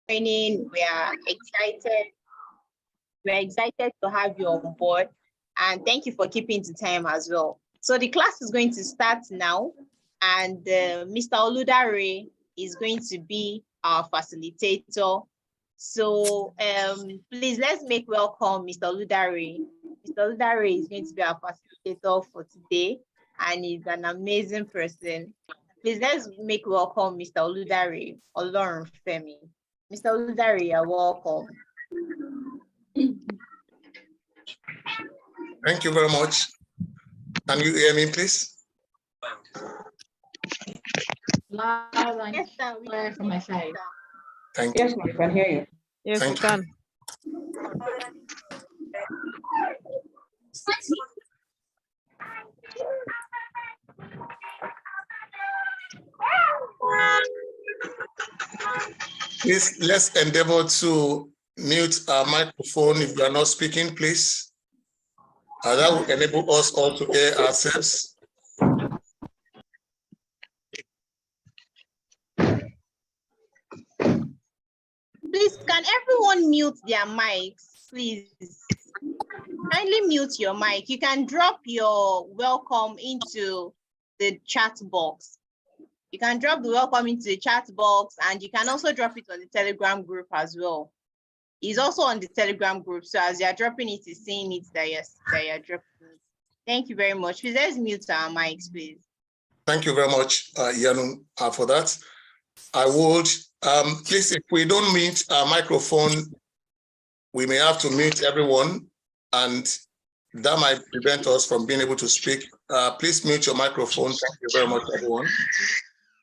joining. We are excited. We're excited to have you on board, and thank you for keeping the time as well. So the class is going to start now, and Mr. Oludare is going to be our facilitator. So please let's make welcome Mr. Oludare. Mr. Oludare is going to be our facilitator for today, and he's an amazing person. Please let's make welcome Mr. Oludare Olorunfemi. Mr. Oludare, you're welcome. Thank you very much. Can you hear me, please? Loud and clear from my side. Thank you. Yes, we can hear you. Yes, Thank we can. Please, let's endeavor to mute our microphone if you are not speaking, please. That will enable us all to hear ourselves. Please, can everyone mute their mics, please? Kindly mute your mic. You can drop your welcome into the chat box. You can drop the welcome into the chat box, and you can also drop it on the Telegram group as well. It's also on the Telegram group, so as you're dropping it, it's saying it that you're dropping it. Thank you very much. Please, let's mute our mics, please. Thank you very much, Yanu, for that. I would, please, if we don't mute our microphone, we may have to mute everyone, and that might prevent us from being able to speak. Please mute your microphone. Thank you very much, everyone.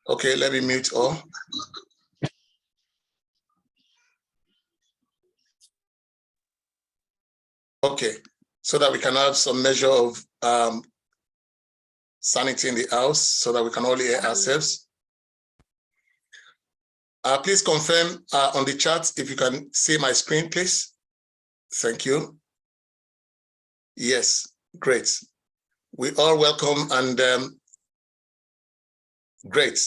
Okay, let me mute all. Okay, so that we can have some measure of sanity in the house, so that we can all hear ourselves. Please confirm on the chat if you can see my screen, please. Thank you. Yes, great. We all welcome and great.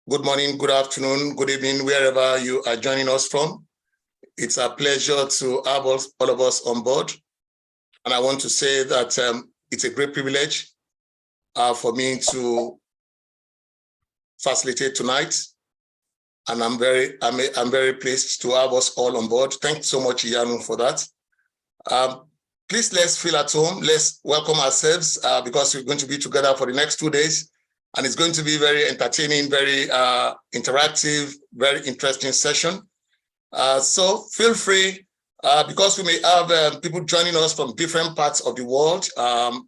Good morning, good afternoon, good evening, wherever you are joining us from. It's a pleasure to have all of us on board. And I want to say that it's a great privilege for me to facilitate tonight. And I'm very pleased to have us all on board. Thanks so much, Yanu, for that. Please, let's feel at home. Let's welcome ourselves because we're going to be together for the next 2 days. And it's going to be very entertaining, very interactive, very interesting session. So feel free, because we may have people joining us from different parts of the world.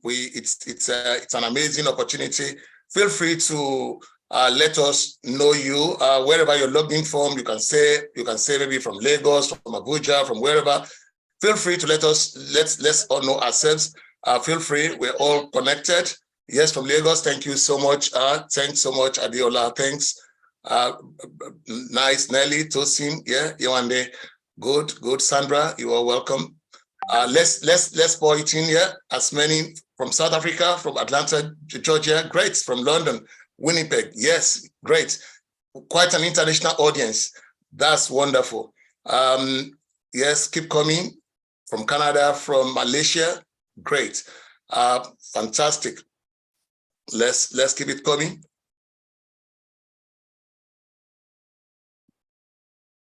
It's an amazing opportunity. Feel free to let us know you wherever you're logged in from. You can say maybe from Lagos, from Abuja, from wherever. Feel free to let's all know ourselves. Feel free, we're all connected. Yes, from Lagos. Thank you so much. Thanks so much, Adiola. Thanks. Nice, Nelly, Tosin. Yeah, Yewande. Good. Sandra, you are welcome. Let's pour it in here. As many from South Africa, from Atlanta, Georgia. Great. From London, Winnipeg. Yes, great. Quite an international audience. That's wonderful. Yes, keep coming. From Canada, from Malaysia. Great. Fantastic. Let's keep it coming.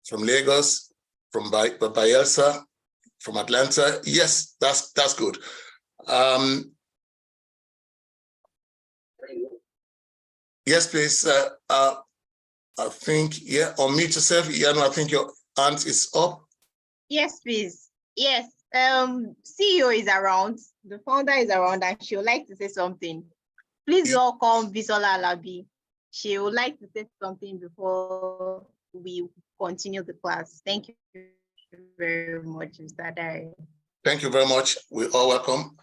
From Lagos, from Bayelsa, from Atlanta. Yes, that's good. Yes, please. I think, yeah, unmute yourself. Yano, I think your hand is up. Yes, please. Yes. CEO is around. The founder is around, and she would like to say something. Please welcome Bisola Alabi. She would like to say something before we continue the class. Thank you very much, Mr. Dari. Thank you very much. We all welcome.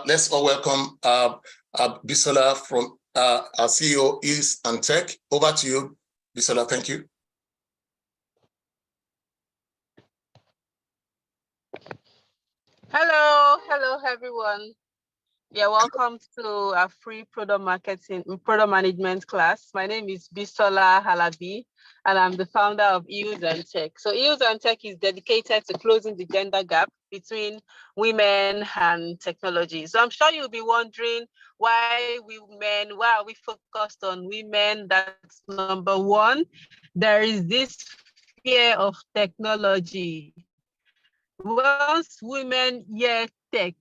Let's all welcome Bisola from our CEO, HeelsandTech. Over to you, Bisola. Thank you. Hello, everyone. Yeah, welcome to a free product management class. My name is Bisola Halabi, and I'm the founder of HeelsandTech. So HeelsandTech is dedicated to closing the gender gap between women and technology. So I'm sure you'll be wondering why are we focused on women? That's number one. There is this fear of technology. Once women hear tech,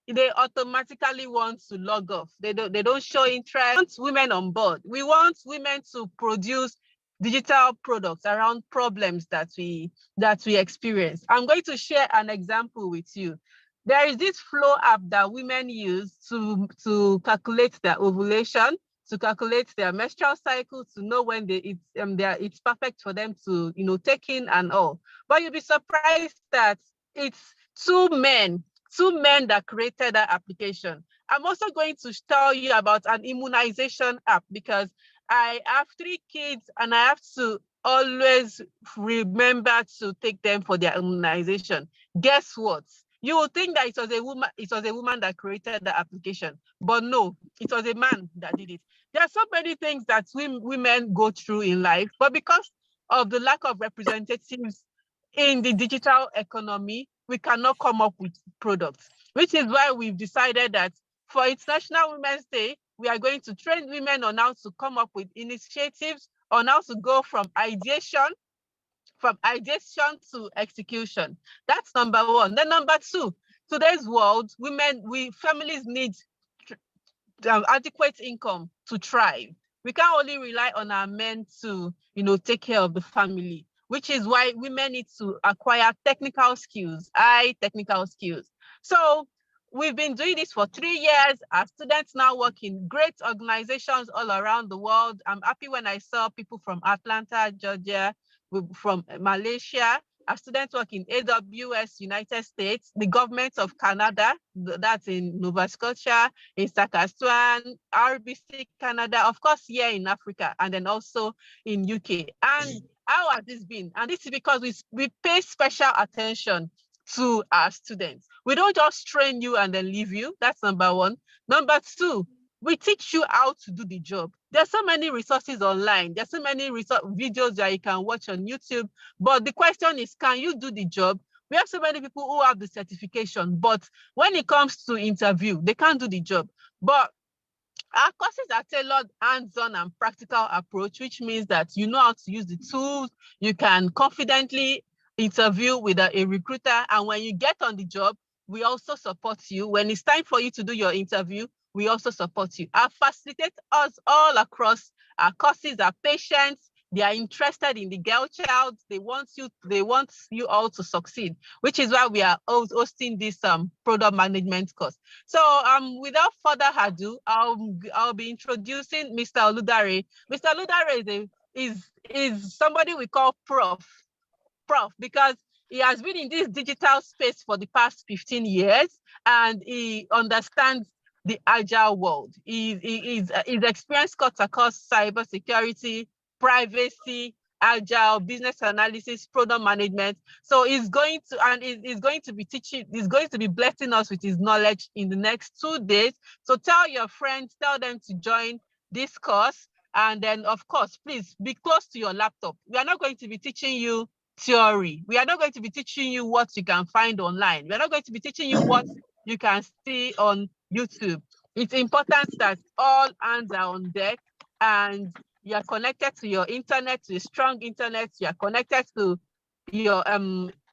they automatically want to log off. They don't show interest. We want women on board. We want women to produce digital products around problems that we experience. I'm going to share an example with you. There is this flow app that women use to calculate their ovulation, to calculate their menstrual cycle, to know when it's perfect for them to take in and all. But you'll be surprised that it's two men that created that application. I'm also going to tell you about an immunization app because I have 3 kids and I have to always remember to take them for their immunization. Guess what? You would think that it was a woman that created the application, but no, it was a man that did it. There are so many things that women go through in life, but because of the lack of representatives in the digital economy, we cannot come up with products, which is why we've decided that for International Women's Day, we are going to train women on how to come up with initiatives, on how to go from ideation to execution. That's number one. Then number two, today's world, families need adequate income to thrive. We can't only rely on our men to, take care of the family, which is why women need to acquire technical skills, high technical skills. So we've been doing this for 3 years. Our students now work in great organizations all around the world. I'm happy when I saw people from Atlanta, Georgia, from Malaysia. Our students work in AWS, United States, the government of Canada, that's in Nova Scotia, in Saskatchewan, RBC, Canada, of course, here in Africa, and then also in UK. And how has this been? And this is because we pay special attention to our students. We don't just train you and then leave you. That's number one. Number two, we teach you how to do the job. There's so many resources online. There's so many videos that you can watch on YouTube. But the question is, can you do the job? We have so many people who have the certification, but when it comes to interview, they can't do the job. But our courses are tailored hands-on and practical approach, which means that you know how to use the tools. You can confidently interview with a recruiter. And when you get on the job, we also support you. When it's time for you to do your interview, we also support you. Our facilitators all across our courses are patients. They are interested in the girl child. They want you all to succeed, which is why we are hosting this product management course. So without further ado, I'll be introducing Mr. Oludare. Mr. Oludare is somebody we call Prof, because he has been in this digital space for the past 15 years and he understands the agile world. His experience cuts across cybersecurity, privacy, agile, business analysis, product management. So he's going to be blessing us with his knowledge in the next 2 days. So tell your friends, tell them to join this course. And then, of course, please be close to your laptop. We are not going to be teaching you theory. We are not going to be teaching you what you can find online. We are not going to be teaching you what you can see on YouTube. It's important that all hands are on deck and you are connected to your internet, to a strong internet. You are connected to your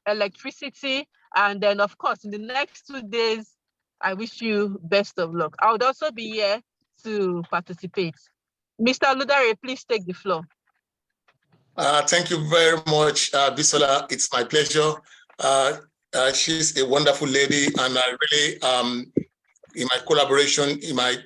electricity. And then, of course, in the next 2 days, I wish you best of luck. I would also be here to participate. Mr. Oludare, please take the floor. Thank you very much, Bisola. It's my pleasure. She's a wonderful lady, and I really, in my collaboration, in my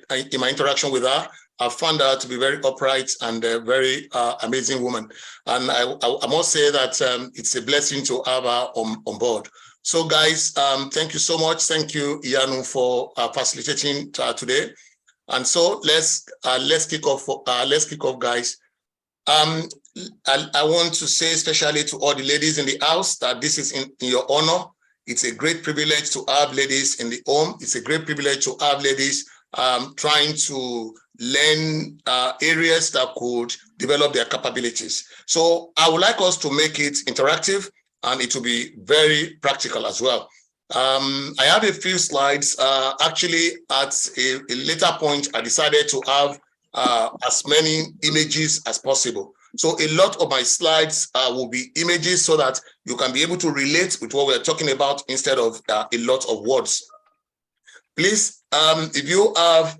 interaction with her, I found her to be very upright and a very amazing woman. And I must say that it's a blessing to have her on board. So, guys, thank you so much. Thank you, Iyanu, for facilitating today. And so let's kick off. Guys. I want to say especially to all the ladies in the house that this is in your honor. It's a great privilege to have ladies in the home. It's a great privilege to have ladies trying to learn areas that could develop their capabilities. So I would like us to make it interactive, and it will be very practical as well. I have a few slides. Actually, at a later point, I decided to have as many images as possible. So a lot of my slides will be images so that you can be able to relate with what we're talking about instead of a lot of words. Please, if you have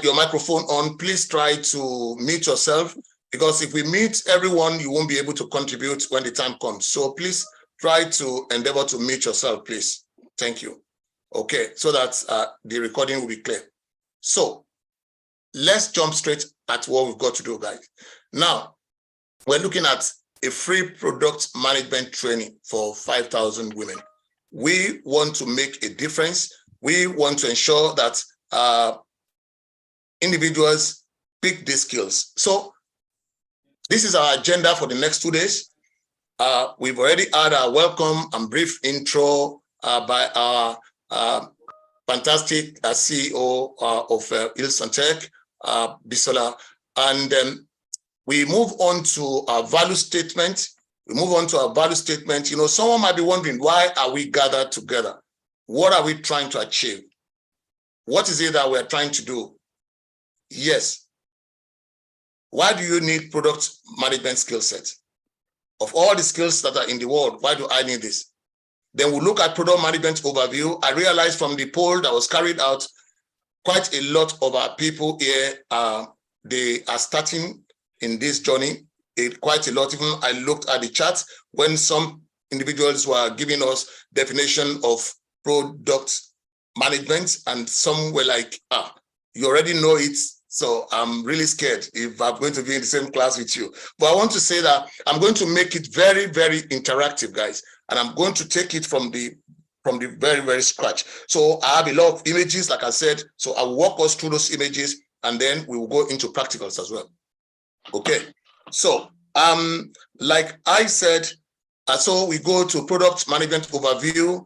your microphone on, please try to mute yourself, because if we mute everyone, you won't be able to contribute when the time comes. So please try to endeavor to mute yourself, please. Thank you. Okay, so that the recording will be clear. So let's jump straight at what we've got to do, guys. Now, we're looking at a free product management training for 5,000 women. We want to make a difference. We want to ensure that individuals pick these skills. So this is our agenda for the next 2 days. We've already had a welcome and brief intro by our fantastic CEO of HeelsandTech, Bisola. And we move on to our value statement. You know, someone might be wondering, why are we gathered together? What are we trying to achieve? What is it that we're trying to do? Yes. Why do you need product management skill set? Of all the skills that are in the world, why do I need this? Then we look at product management overview. I realized from the poll that was carried out, quite a lot of our people here, they are starting in this journey. Quite a lot. Even I looked at the chat when some individuals were giving us definition of product management, and some were like, you already know it, so I'm really scared if I'm going to be in the same class with you. But I want to say that I'm going to make it very, very interactive, guys, and I'm going to take it from the very, very scratch. So I have a lot of images, like I said, so I'll walk us through those images, and then we will go into practicals as well. Okay, so like I said, so we go to product management overview.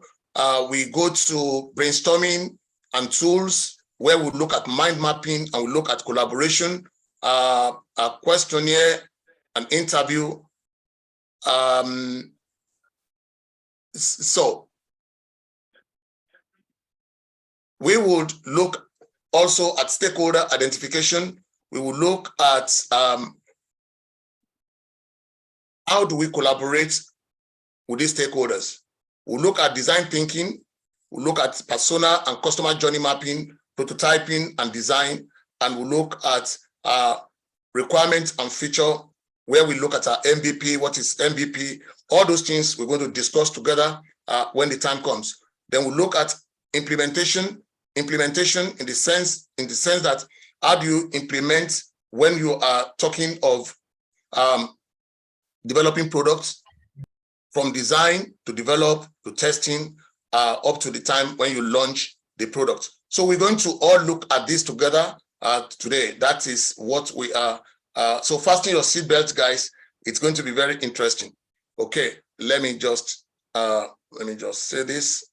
We go to brainstorming and tools, where we look at mind mapping and we look at collaboration, a questionnaire, an interview. So we would look also at stakeholder identification. We will look at how do we collaborate with these stakeholders. We'll look at design thinking. We'll look at persona and customer journey mapping, prototyping and design, and we'll look at requirements and feature, where we look at our MVP, what is MVP, all those things we're going to discuss together when the time comes. Then we'll look at implementation in the sense that how do you implement when you are talking of developing products, from design to develop to testing up to the time when you launch the product. So we're going to all look at this together today. That is what we are. So fasten your seatbelts, guys. It's going to be very interesting. Okay, let me just say this.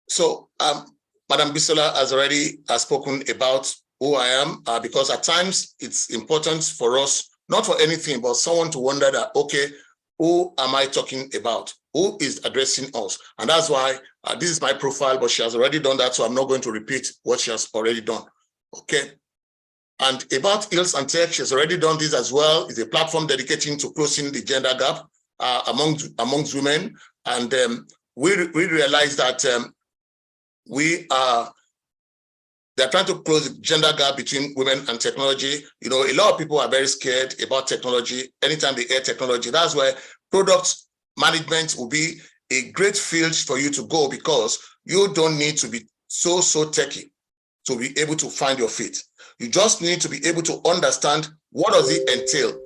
So Madam Bisola has already spoken about who I am, because at times it's important for us, not for anything, but someone to wonder that, okay, who am I talking about? Who is addressing us? And that's why this is my profile, but she has already done that, so I'm not going to repeat what she has already done. Okay. And about HeelsandTech, she has already done this as well. It's a platform dedicating to closing the gender gap amongst women. And we realize that they're trying to close the gender gap between women and technology. You know, a lot of people are very scared about technology. Anytime they hear technology, that's where product management will be a great field for you to go, because you don't need to be so techy to be able to find your feet. You just need to be able to understand what does it entail.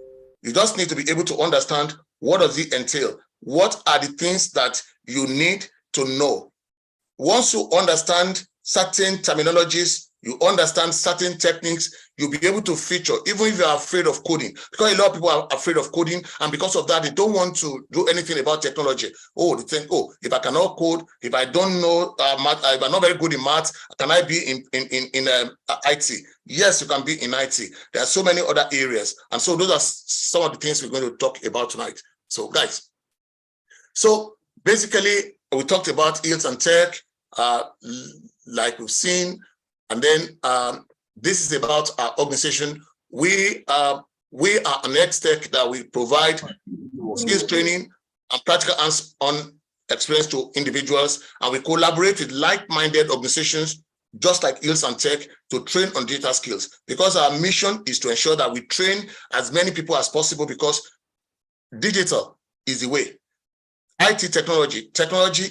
You just need to be able to understand what does it entail. What are the things that you need to know once you understand certain terminologies, you understand certain techniques, you'll be able to feature, even if you're afraid of coding. Because a lot of people are afraid of coding, and because of that, they don't want to do anything about technology. Oh, they think, oh, if I cannot code, if I don't know math, if I'm not very good in math, can I be in IT? Yes, you can be in IT. There are so many other areas. And so those are some of the things we're going to talk about tonight. So guys, so basically, we talked about HeelsandTech, like we've seen, and then this is about our organization. We are an ecstatic that we provide skills training and practical hands-on experience to individuals, and we collaborate with like-minded organizations just like HeelsandTech to train on digital skills, because our mission is to ensure that we train as many people as possible, because digital is the way. IT technology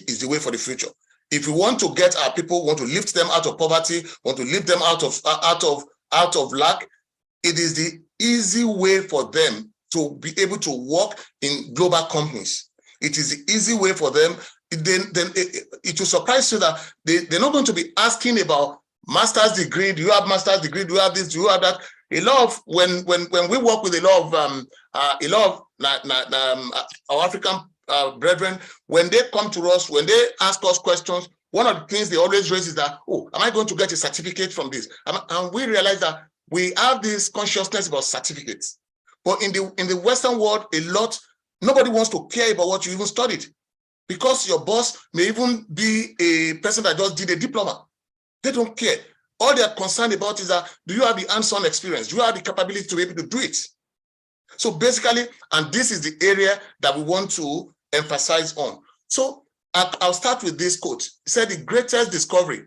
is the way for the future. If we want to get our people, want to lift them out of poverty, want to lift them out of lack, it is the easy way for them to be able to work in global companies. It is the easy way for them. Then it will surprise you that they're not going to be asking about master's degree. Do you have master's degree? Do you have this? Do you have that? A lot of when we work with a lot of our African brethren, when they come to us, when they ask us questions, one of the things they always raise is that, oh, am I going to get a certificate from this? And we realize that we have this consciousness about certificates. But in the Western world, nobody wants to care about what you even studied, because your boss may even be a person that just did a diploma. They don't care. All they're concerned about is that, do you have the hands-on experience? Do you have the capability to be able to do it? So basically, and this is the area that we want to emphasize on. So I'll start with this quote. It said, the greatest discovery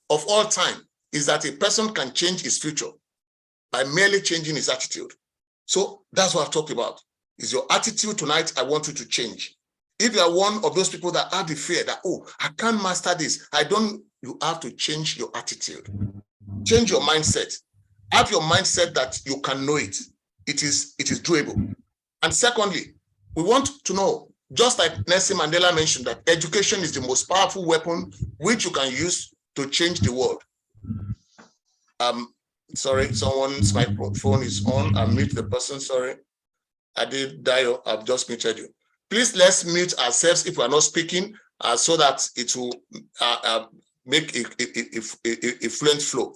of all time is that a person can change his future by merely changing his attitude. So that's what I've talked about. Is your attitude tonight I want you to change. If you are one of those people that have the fear that, oh, I can't master this, you have to change your attitude. Change your mindset. Have your mindset that you can know it. It is doable. And secondly, we want to know, just like Nelson Mandela mentioned, that education is the most powerful weapon which you can use to change the world. Sorry, someone's microphone is on. I mute the person, sorry. I did Dio, I've just muted you. Please let's mute ourselves if we are not speaking, so that it will make a fluent flow.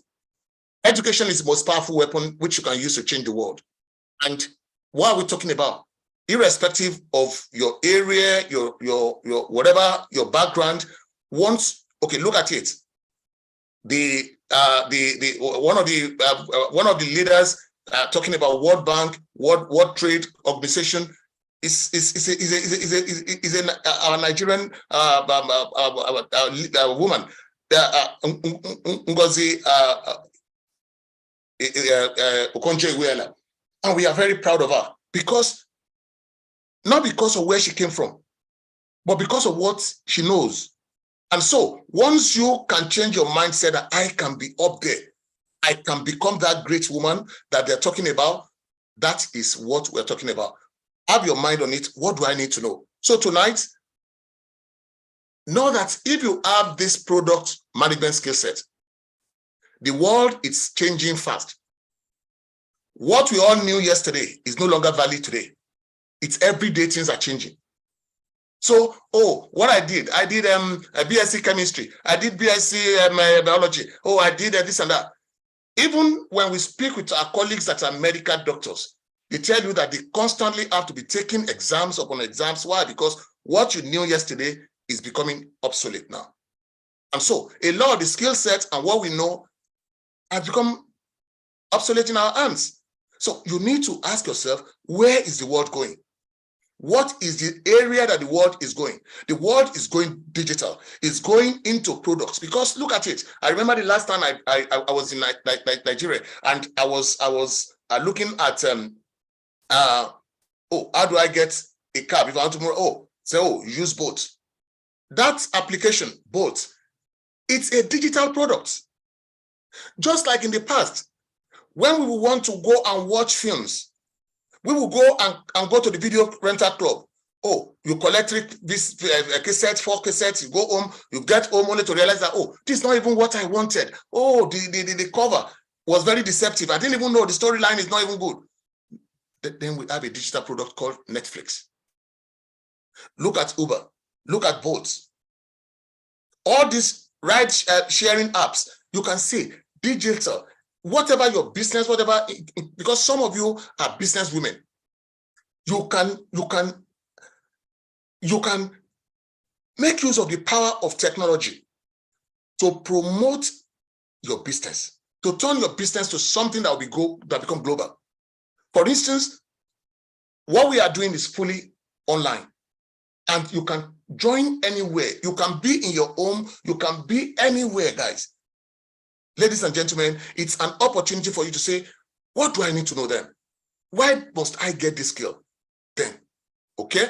Education is the most powerful weapon which you can use to change the world. And what are we talking about? Irrespective of your area, your whatever your background, okay, look at it. One of the leaders talking about World Bank, World Trade Organization is a Nigerian woman, Ngozi Okonjo-Iweala, and we are very proud of her, because not because of where she came from, but because of what she knows. And so once you can change your mindset that I can be up there, I can become that great woman that they're talking about, that is what we're talking about. Have your mind on it. What do I need to know? So tonight, know that if you have this product management skill set, the world is changing fast. What we all knew yesterday is no longer valid today. It's everyday things are changing. So, what I did a BSc chemistry, I did BSc biology, I did this and that. Even when we speak with our colleagues that are medical doctors, they tell you that they constantly have to be taking exams upon exams. Why? Because what you knew yesterday is becoming obsolete now. And so a lot of the skill sets and what we know have become obsolete in our hands. So you need to ask yourself, where is the world going? What is the area that the world is going? The world is going digital. It's going into products, because look at it. I remember the last time I was in Nigeria, and I was looking at how do I get a cab if I want to use Bolt. That application, Bolt, it's a digital product. Just like in the past, when we would want to go and watch films, we will go and go to the video rental club. Oh, you collect this cassette, 4 cassettes, you go home, you get home only to realize that, oh, this is not even what I wanted. Oh, the cover was very deceptive. I didn't even know the storyline is not even good. Then we have a digital product called Netflix. Look at Uber, look at Bolt. All these ride sharing apps, you can see digital, whatever your business, whatever, because some of you are business women, you can make use of the power of technology to promote your business, to turn your business to something that will become global. For instance, what we are doing is fully online, and you can join anywhere. You can be in your home, you can be anywhere, guys. Ladies and gentlemen, it's an opportunity for you to say, what do I need to know then? Why must I get this skill then? Okay?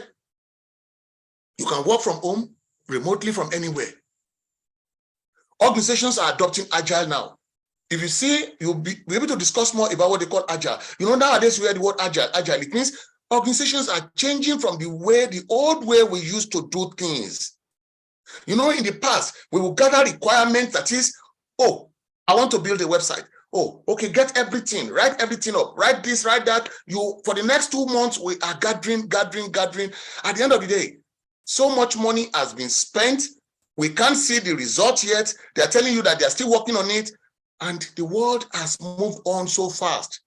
You can work from home, remotely from anywhere. Organizations are adopting Agile now. If you see, you'll be able to discuss more about what they call Agile. You know, nowadays we hear the word Agile. Agile, it means organizations are changing from the old way we used to do things. You know, in the past, we will gather requirements that is, oh, I want to build a website. Oh, okay, get everything, write everything up, write this, write that. For the next 2 months, we are gathering. At the end of the day, so much money has been spent. We can't see the results yet. They're telling you that they're still working on it. And the world has moved on so fast.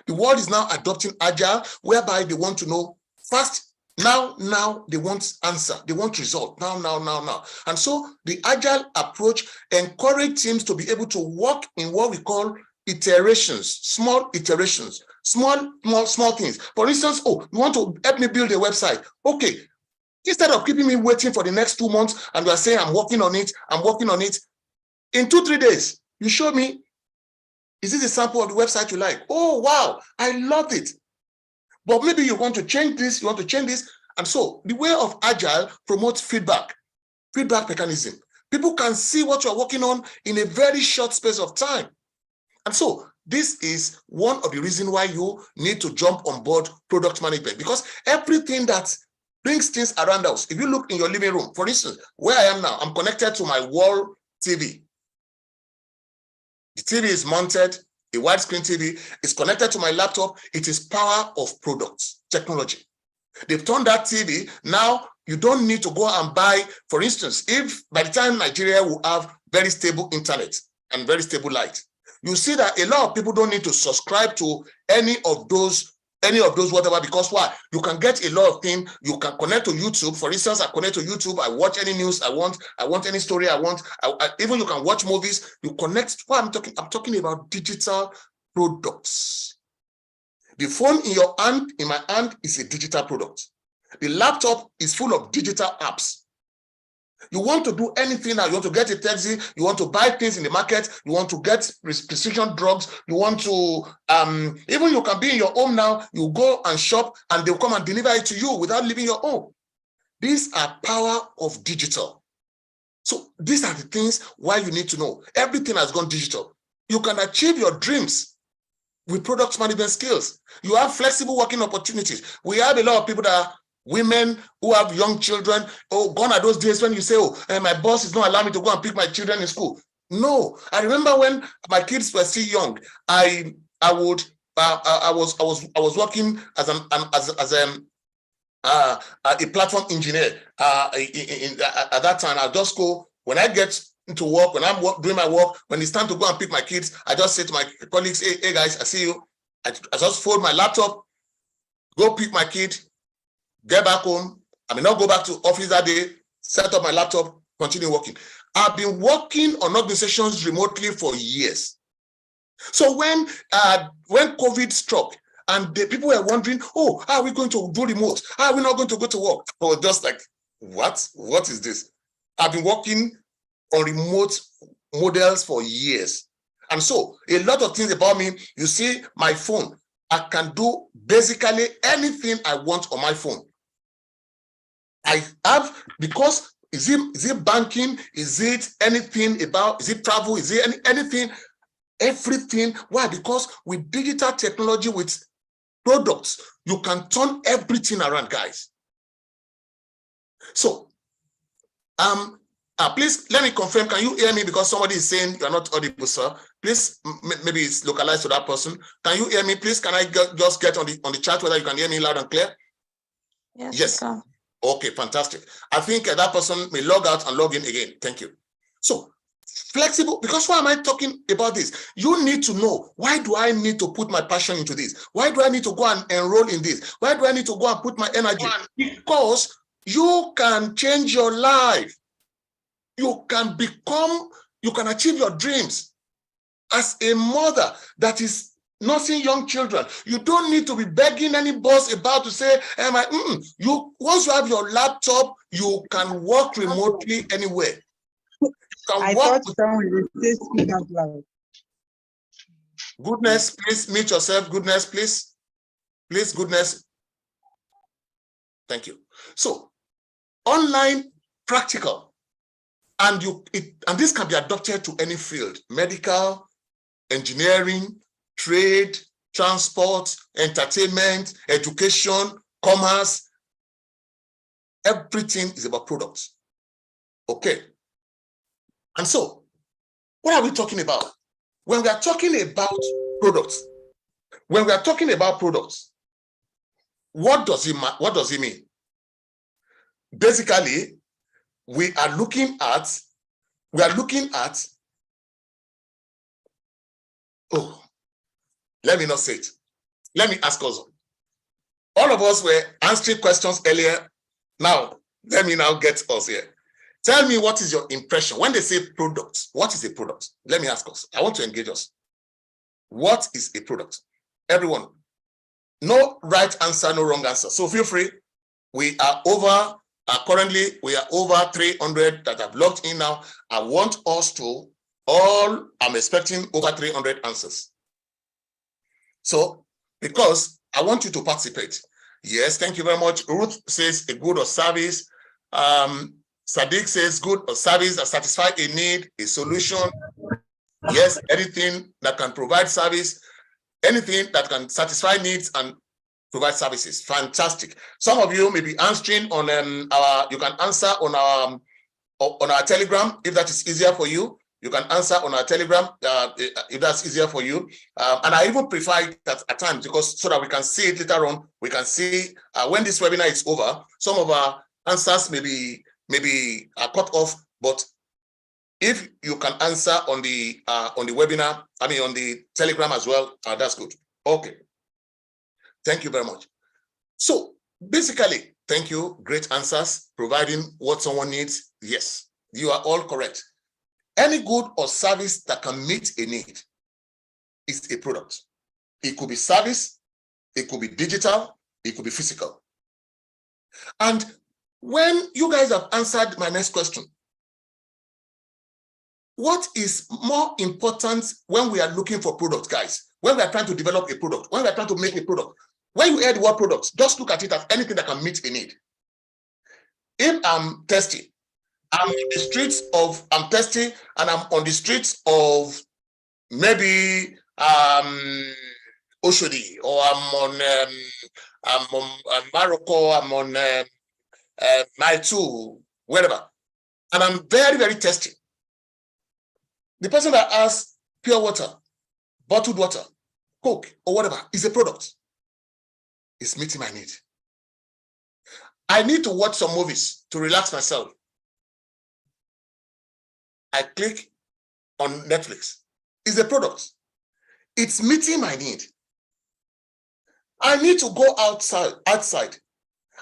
The world is now adopting Agile, whereby they want to know fast. Now they want answer. They want result. Now. And so the Agile approach encourages teams to be able to work in what we call iterations, small iterations, small things. For instance, oh, you want to help me build a website. Okay. Instead of keeping me waiting for the next 2 months and you are saying, I'm working on it. In 2-3 days, you show me, is this a sample of the website you like? Oh, wow, I love it. But maybe you want to change this, And so the way of Agile promotes feedback mechanism. People can see what you're working on in a very short space of time. And so this is one of the reasons why you need to jump on board product management, because everything that brings things around us, if you look in your living room, for instance, where I am now, I'm connected to my wall TV. The TV is mounted, a widescreen TV is connected to my laptop. It is power of products, technology. They've turned that TV. Now you don't need to go and buy, for instance, if by the time Nigeria will have very stable internet and very stable light, you see that a lot of people don't need to subscribe to any of those whatever, because why? You can get a lot of things. You can connect to YouTube. For instance, I connect to YouTube. I watch any news I want any story I want. Even you can watch movies. You connect. What I'm talking about digital products. The phone in my hand is a digital product. The laptop is full of digital apps. You want to do anything now. You want to get a taxi. You want to buy things in the market. You want to get prescription drugs. You want to, even you can be in your home now. You go and shop and they'll come and deliver it to you without leaving your home. These are power of digital. So these are the things why you need to know. Everything has gone digital. You can achieve your dreams with product management skills. You have flexible working opportunities. We have a lot of people that are women who have young children. Oh, gone are those days when you say, oh, my boss is not allowing me to go and pick my children in school. No, I remember when my kids were still young. I was working as a platform engineer. At that time, I'll just go when I get into work. When I'm doing my work, when it's time to go and pick my kids, I just say to my colleagues, hey guys, I see you. I just fold my laptop, go pick my kid, get back home. I may not go back to office that day, set up my laptop, continue working. I've been working on organizations remotely for years. So when COVID struck and the people were wondering, oh, how are we going to do remote? How are we not going to go to work? I was just like, what? What is this? I've been working on remote models for years. And so a lot of things about me, you see my phone, I can do basically anything I want on my phone. I have, because is it banking? Is it anything about, is it travel? Is it anything? Everything. Why? Because with digital technology, with products, you can turn everything around, guys. So, please let me confirm. Can you hear me? Because somebody is saying you are not audible, sir. Please, maybe it's localized to that person. Can you hear me? Please, can I just get on the chat whether you can hear me loud and clear? Yes. Okay, fantastic. I think that person may log out and log in again. Thank you. So, flexible, because why am I talking about this? You need to know, why do I need to put my passion into this? Why do I need to go and enroll in this? Why do I need to go and put my energy? Because you can change your life. You can achieve your dreams. As a mother that is nursing young children, you don't need to be begging any boss about to say, once you have your laptop, you can work remotely anywhere. I thought someone would say speak out loud. Goodness, please mute yourself. Goodness, please. Please, goodness. Thank you. So, online, practical. And this can be adopted to any field: medical, engineering, trade, transport, entertainment, education, commerce. Everything is about products. Okay. And so, what are we talking about? When we are talking about products, what does it mean? Basically, we are looking at, let me not say it. Let me ask us. All of us were answering questions earlier. Now, let me now get us here. Tell me, what is your impression? When they say product, what is a product? Let me ask us. I want to engage us. What is a product? Everyone, no right answer, no wrong answer. So feel free. We are over, currently, we are over 300 that have logged in now. I want us to I'm expecting over 300 answers. So, because I want you to participate. Yes, thank you very much. Ruth says a good or service. Sadiq says good or service that satisfy a need, a solution. Yes, anything that can provide service, anything that can satisfy needs and provide services. Fantastic. Some of you may be answering on you can answer on our Telegram if that is easier for you. You can answer on our Telegram if that's easier for you. And I even prefer it at times because so that we can see it later on. We can see when this webinar is over, some of our answers may be cut off, but if you can answer on the webinar, on the Telegram as well, that's good. Okay. Thank you very much. So basically, thank you. Great answers, providing what someone needs. Yes, you are all correct. Any good or service that can meet a need is a product. It could be service, it could be digital, it could be physical. And when you guys have answered my next question, what is more important when we are looking for products, guys? When we are trying to develop a product, when we are trying to make a product, when you hear the word product, just look at it as anything that can meet a need. If I'm thirsty, I'm thirsty and I'm on the streets of maybe Oshodi, or I'm on Morocco, I'm on Maitu, wherever, and I'm very, very thirsty. The person that has pure water, bottled water, Coke, or whatever is a product. It's meeting my need. I need to watch some movies to relax myself. I click on Netflix. It's a product. It's meeting my need. I need to go outside.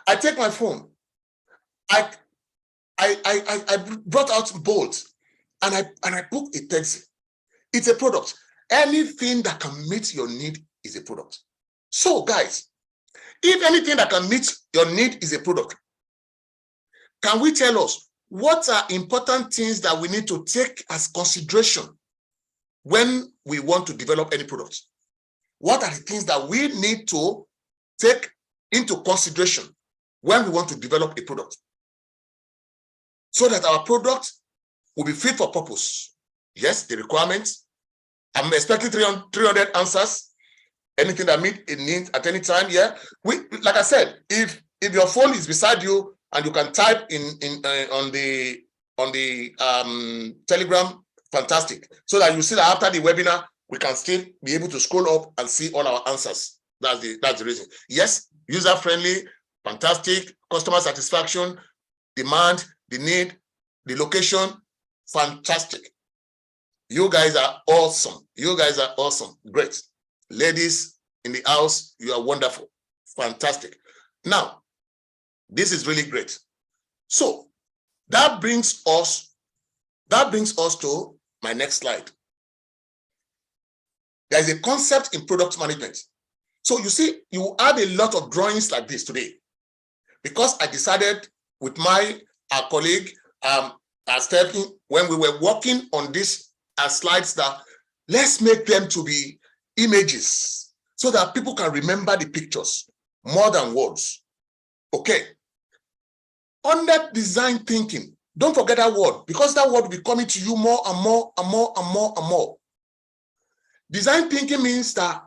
I take my phone. I brought out Bolt and I book a taxi. It's a product. Anything that can meet your need is a product. So guys, if anything that can meet your need is a product, can we tell us what are important things that we need to take as consideration when we want to develop any product? What are the things that we need to take into consideration when we want to develop a product, so that our product will be fit for purpose? Yes, the requirements. I'm expecting 300 answers. Anything that meet a need at any time, yeah. Like I said, if your phone is beside you, and you can type on the Telegram, fantastic. So that you see that after the webinar, we can still be able to scroll up and see all our answers. That's the reason. Yes, user-friendly, fantastic, customer satisfaction, demand, the need, the location, fantastic. You guys are awesome. You guys are awesome. Great. Ladies in the house, you are wonderful. Fantastic. Now, this is really great. So that brings us to my next slide. There is a concept in product management. So you see, you add a lot of drawings like this today, because I decided with our colleague, Stephanie, when we were working on this slides, that let's make them to be images so that people can remember the pictures more than words. Okay. Under design thinking, don't forget that word, because that word will be coming to you more and more and more and more and more. Design thinking means that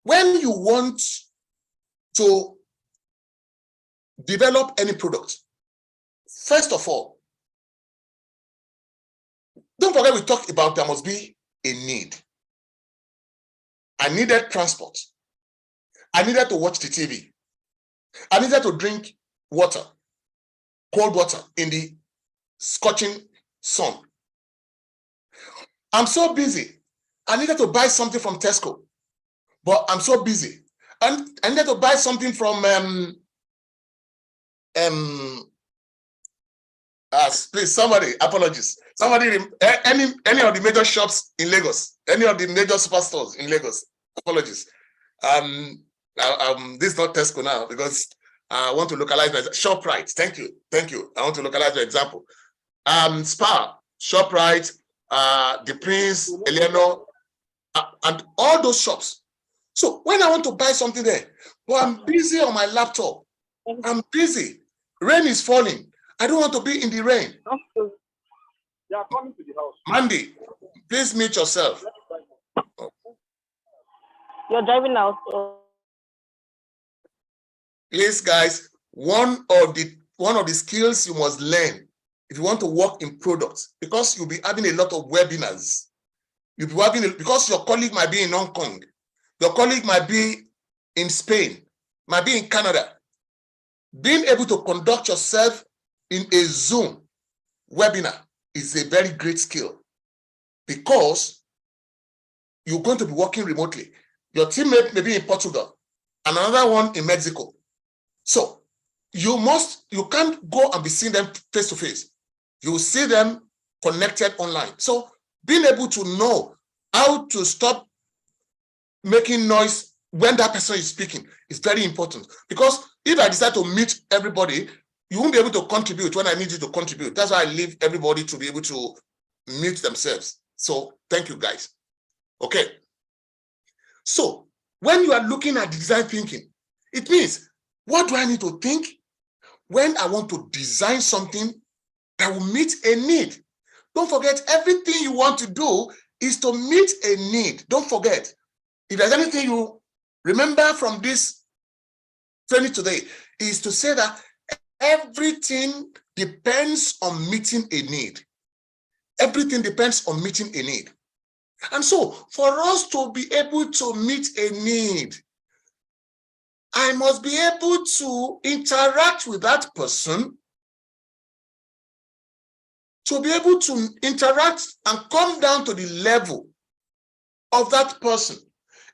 when you want to develop any product, first of all, don't forget we talked about there must be a need. I needed transport. I needed to watch the TV. I needed to drink water, cold water in the scorching sun. I'm so busy. I needed to buy something from Tesco, but I'm so busy. And I needed to buy something from please, somebody, apologies. Somebody, any of the major shops in Lagos, any of the major superstores in Lagos, apologies. This is not Tesco now, because I want to localize my ShopRite. Thank you. I want to localize the example. Spar, ShopRite, The Prince, Eleanor, and all those shops. So when I want to buy something there, well, I'm busy on my laptop. I'm busy. Rain is falling. I don't want to be in the rain. They are coming to the house. Mandy, please mute yourself. You're driving out. Please, guys, one of the skills you must learn if you want to work in products, because you'll be having a lot of webinars. You'll be having because your colleague might be in Hong Kong, your colleague might be in Spain, might be in Canada. Being able to conduct yourself in a Zoom webinar is a very great skill, because you're going to be working remotely. Your teammate may be in Portugal, and another one in Mexico. So you can't go and be seeing them face to face. You will see them connected online. So being able to know how to stop making noise when that person is speaking is very important, because if I decide to mute everybody, you won't be able to contribute when I need you to contribute. That's why I leave everybody to be able to mute themselves. So thank you, guys. Okay. So when you are looking at design thinking, it means, what do I need to think when I want to design something that will meet a need? Don't forget, everything you want to do is to meet a need. Don't forget. If there's anything you remember from this training today, is to say that everything depends on meeting a need. Everything depends on meeting a need. And so for us to be able to meet a need, I must be able to interact with that person, to be able to interact and come down to the level of that person.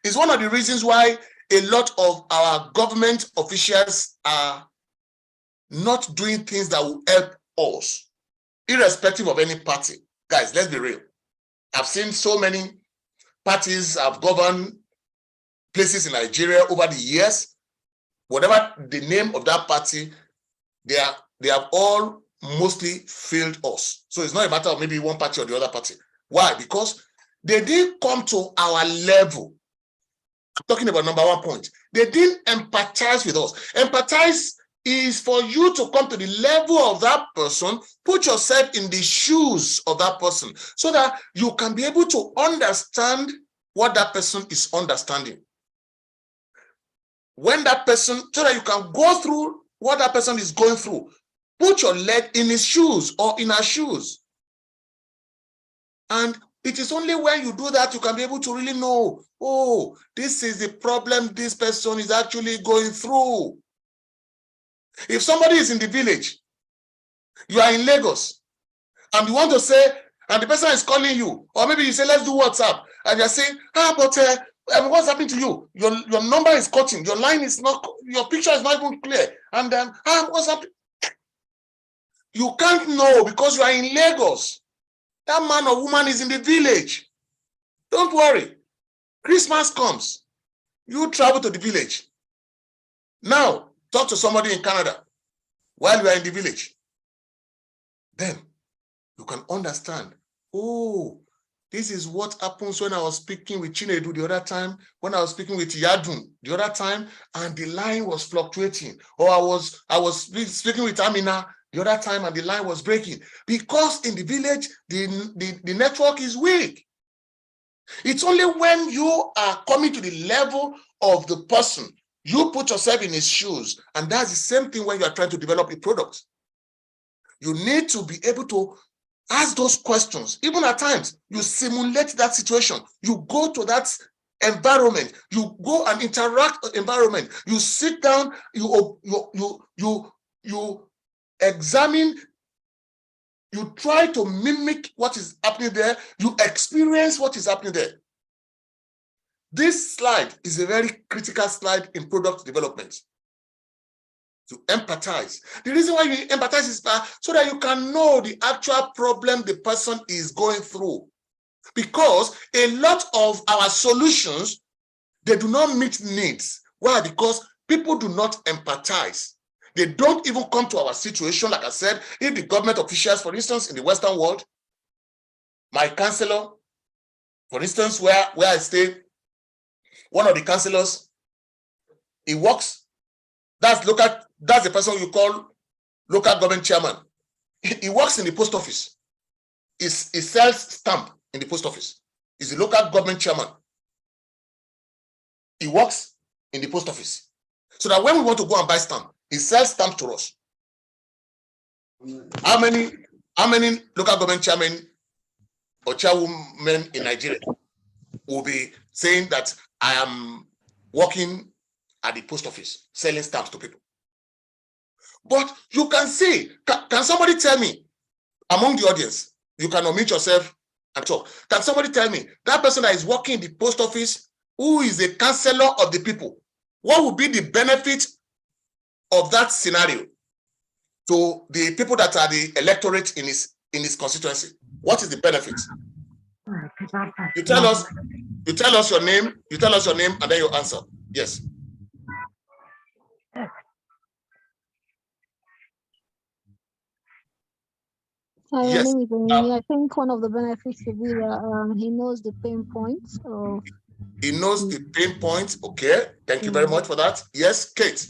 Is one of the reasons why a lot of our government officials are not doing things that will help us, irrespective of any party. Guys, let's be real. I've seen so many parties have governed places in Nigeria over the years. Whatever the name of that party, they have all mostly failed us. So it's not a matter of maybe one party or the other party. Why? Because they didn't come to our level. I'm talking about number 1 point. They didn't empathize with us. Empathize is for you to come to the level of that person, put yourself in the shoes of that person, so that you can be able to understand what that person is understanding. When that person, so that you can go through what that person is going through. Put your leg in his shoes or in her shoes. And it is only when you do that you can be able to really know, oh, this is the problem this person is actually going through. If somebody is in the village, you are in Lagos, and you want to say, and the person is calling you, or maybe you say, let's do WhatsApp, and you're saying, but what's happening to you? Your number is cutting, your line is not, your picture is not even clear, and what's happening? You can't know because you are in Lagos. That man or woman is in the village. Don't worry. Christmas comes. You travel to the village. Now, talk to somebody in Canada while you are in the village. Then you can understand, oh, this is what happens when I was speaking with Chinedu the other time, when I was speaking with Yadun the other time, and the line was fluctuating. Or I was speaking with Amina the other time and the line was breaking. Because in the village, the network is weak. It's only when you are coming to the level of the person, you put yourself in his shoes, and that's the same thing when you are trying to develop a product. You need to be able to ask those questions. Even at times, you simulate that situation. You go to that environment. You go and interact with the environment. You sit down. You examine. You try to mimic what is happening there. You experience what is happening there. This slide is a very critical slide in product development. To empathize. The reason why you empathize is so that you can know the actual problem the person is going through. Because a lot of our solutions, they do not meet needs. Why? Because people do not empathize. They don't even come to our situation. Like I said, if the government officials, for instance, in the Western world, my counselor, for instance, where I stay, one of the counselors, he works, that's the person you call local government chairman. He works in the post office. He sells stamp in the post office. He's the local government chairman. He works in the post office. So that when we want to go and buy stamp, he sells stamp to us. How many local government chairmen or chairwomen in Nigeria will be saying that I am working at the post office, selling stamps to people? But you can see, can somebody tell me, among the audience, you can unmute yourself and talk. Can somebody tell me, that person that is working in the post office, who is a counselor of the people, what would be the benefit of that scenario to the people that are the electorate in his constituency? What is the benefit? You tell us your name, and then you answer. Yes. Hi, Yes. my name is Amy. I think one of the benefits would be that he knows the pain points. He knows the pain points. Okay, thank you very much for that. Yes, Kate.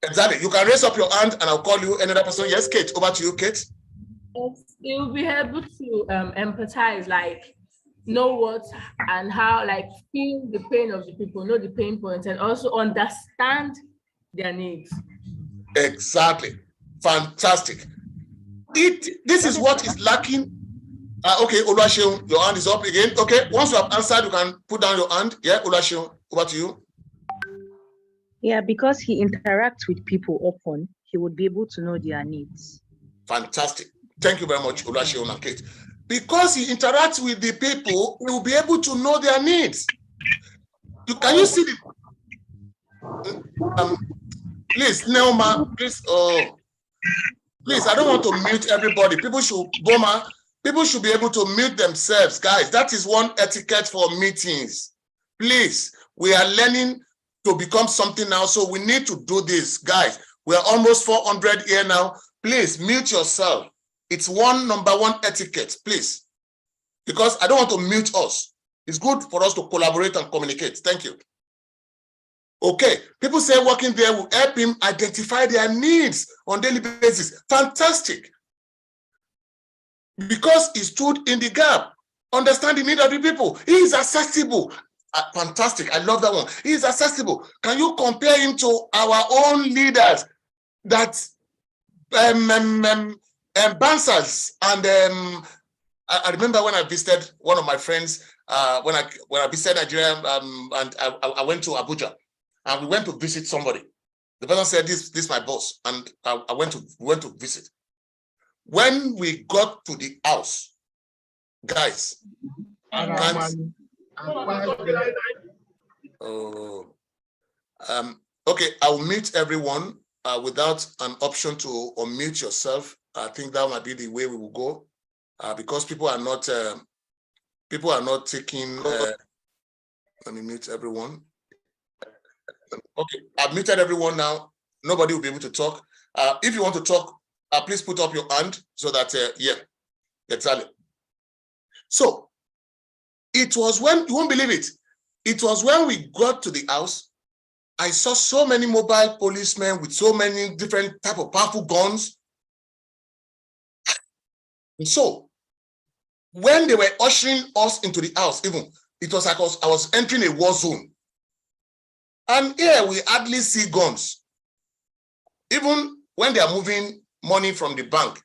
Exactly. You can raise up your hand and I'll call you another person. Yes, Kate. Over to you, Kate. It will be able to empathize, like know what and how, like feel the pain of the people, know the pain points, and also understand their needs. Exactly. Fantastic. This is what is lacking. Okay, Olorunfemi, your hand is up again. Okay, once you have answered, you can put down your hand. Yeah, Olorunfemi, over to you. Yeah, because he interacts with people often, he would be able to know their needs. Fantastic. Thank you very much, Olorunfemi and Kate. Because he interacts with the people, he will be able to know their needs. Can you see the please, Neoma, please, please, I don't want to mute everybody. People should be able to mute themselves, guys. That is one etiquette for meetings. Please, we are learning to become something now, so we need to do this, guys. We are almost 400 here now. Please mute yourself. It's number one etiquette, please. Because I don't want to mute us. It's good for us to collaborate and communicate. Thank you. Okay, people say working there will help him identify their needs on a daily basis. Fantastic. Because he stood in the gap, understand the need of the people. He is accessible. Fantastic. I love that one. He is accessible. Can you compare him to our own leaders? that bouncers and I remember when I visited one of my friends when I visited Nigeria and I went to Abuja and we went to visit somebody. The person said, "This is my boss," and I went to visit. When we got to the house, guys, okay, I'll mute everyone without an option to unmute yourself. I think that might be the way we will go because people are not taking. Let me mute everyone. Okay, I've muted everyone now. Nobody will be able to talk. If you want to talk, please put up your hand so that yeah, exactly. So it was when, you won't believe it, it was when we got to the house, I saw so many mobile policemen with so many different type of powerful guns. And so when they were ushering us into the house, even it was like I was entering a war zone. And here we hardly see guns. Even when they are moving money from the bank,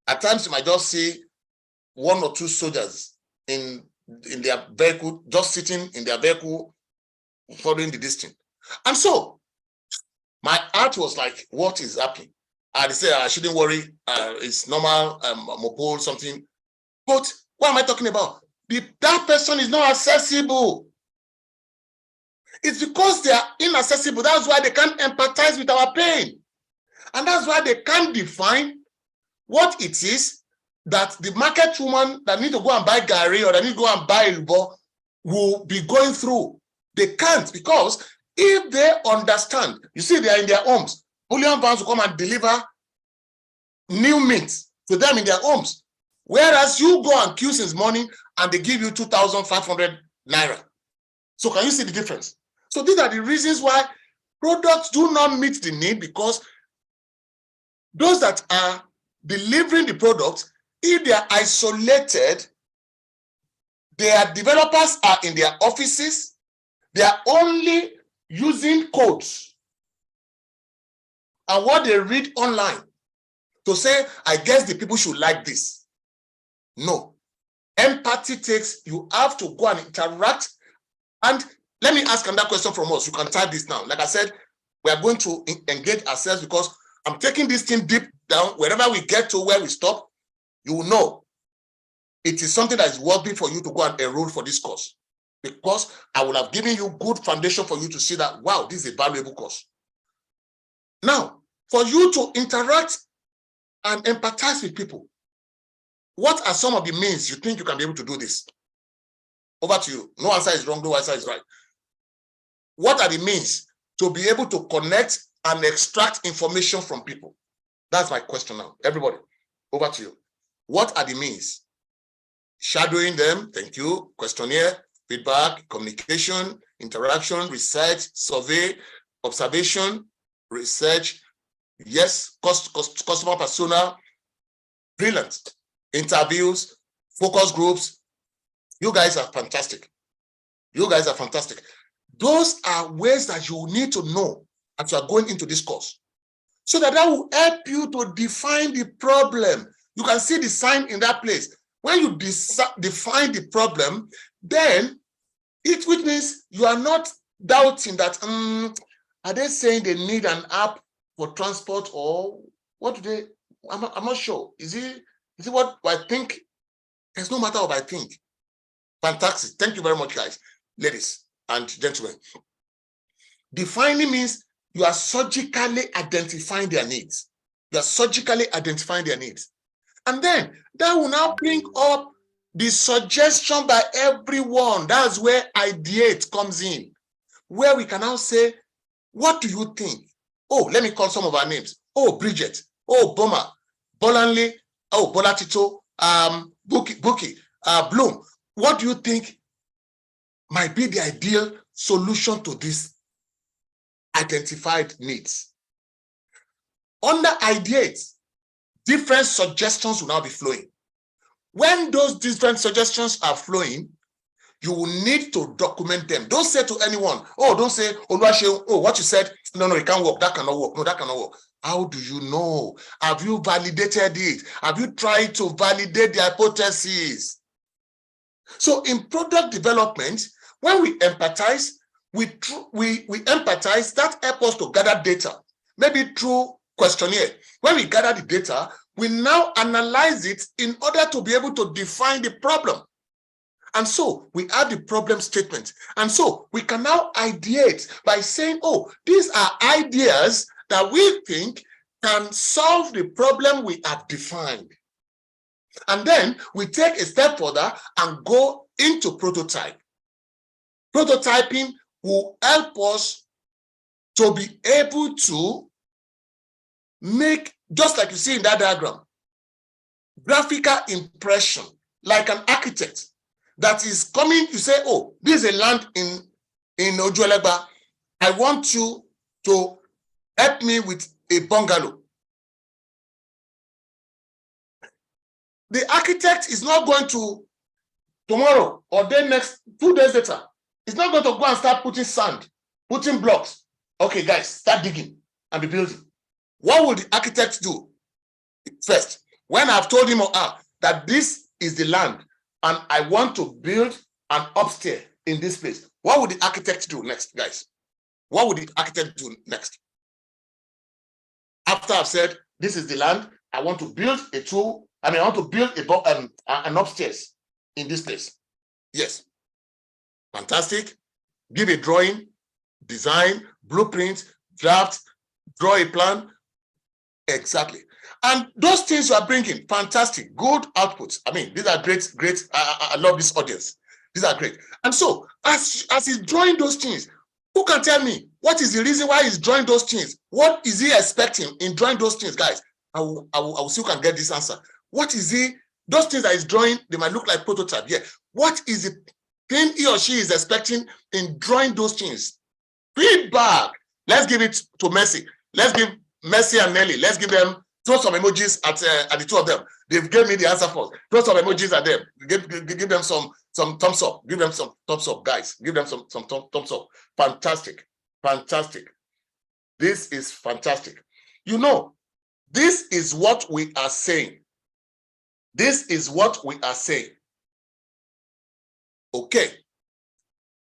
at times you might just see 1 or 2 soldiers in their vehicle, just sitting in their vehicle, following the distance. And so my heart was like, what is happening? They say, I shouldn't worry, it's normal, mobile, something. But what am I talking about? That person is not accessible. It's because they are inaccessible. That's why they can't empathize with our pain. And that's why they can't define what it is that the market woman that need to go and buy gari or that need to go and buy Ilubo will be going through. They can't, because if they understand, you see, they are in their homes. Bullion vans will come and deliver new meat to them in their homes. Whereas you go and queue since morning and they give you 2,500 naira. So can you see the difference? So these are the reasons why products do not meet the need, because those that are delivering the products, if they are isolated, their developers are in their offices, they are only using codes and what they read online to say, I guess the people should like this. No. Empathy takes, you have to go and interact. And let me ask another question from us. You can type this now. Like I said, we are going to engage ourselves because I'm taking this thing deep down. Wherever we get to where we stop, you will know it is something that is worthy for you to go and enroll for this course, because I will have given you good foundation for you to see that, wow, this is a valuable course. Now, for you to interact and empathize with people, what are some of the means you think you can be able to do this? Over to you. No answer is wrong, no answer is right. What are the means to be able to connect and extract information from people? That's my question now. Everybody, over to you. What are the means? Shadowing them, thank you. Questionnaire, feedback, communication, interaction, research, survey, observation, research, yes, customer persona, brilliant. Interviews, focus groups. You guys are fantastic. You guys are fantastic. Those are ways that you need to know as you are going into this course, so that will help you to define the problem. You can see the sign in that place. When you define the problem, then which means you are not doubting that, are they saying they need an app for transport, or what do they, I'm not sure. Is it what I think? There's no matter what I think. Fantastic. Thank you very much, guys, ladies and gentlemen. Defining means you are surgically identifying their needs. You are surgically identifying their needs. And then that will now bring up the suggestion by everyone. That's where ideate comes in, where we can now say, what do you think? Oh, let me call some of our names. Oh, Bridget. Oh, Boma. Bolanle. Oh, Bolatito. Buki. Bloom. What do you think might be the ideal solution to these identified needs? Under ideate, different suggestions will now be flowing. When those different suggestions are flowing, you will need to document them. Don't say to anyone, oh, don't say, oh, what you said, No, it can't work. That cannot work. No, that cannot work. How do you know? Have you validated it? Have you tried to validate the hypothesis? So in product development, when we empathize, we empathize. That helps us to gather data, maybe through questionnaire. When we gather the data, we now analyze it in order to be able to define the problem. And so we have the problem statement. And so we can now ideate by saying, oh, these are ideas that we think can solve the problem we have defined. And then we take a step further and go into prototype. Prototyping will help us to be able to make, just like you see in that diagram, graphical impression, like an architect that is coming to say, oh, this is a land in Ojuelegba. I want you to help me with a bungalow. The architect is not going to, tomorrow or then next 2 days later, it's not going to go and start putting sand, putting blocks. Okay, guys, start digging and be building. What will the architect do first? When I've told him or her that this is the land and I want to build an upstairs in this place, what would the architect do next, guys? What would the architect do next? After I've said, this is the land, I want to build I want to build an upstairs in this place. Yes. Fantastic. Give a drawing, design, blueprint, draft, draw a plan. Exactly. And those things you are bringing, fantastic, good outputs. I mean, these are great. I love this audience. These are great. And so, as he's drawing those things, who can tell me what is the reason why he's drawing those things? What is he expecting in drawing those things, guys? I will see who can get this answer. What is he? Those things that he's drawing, they might look like prototype. Yeah. What is the thing he or she is expecting in drawing those things? Feedback. Let's give it to Mercy. Let's give Mercy and Nelly. Let's give them, throw some emojis at the two of them. They've given me the answer first. Throw some emojis at them. Give them some thumbs up. Give them some thumbs up, guys. Give them some thumbs up. Fantastic. Fantastic. This is fantastic. You know, this is what we are saying. This is what we are saying. Okay.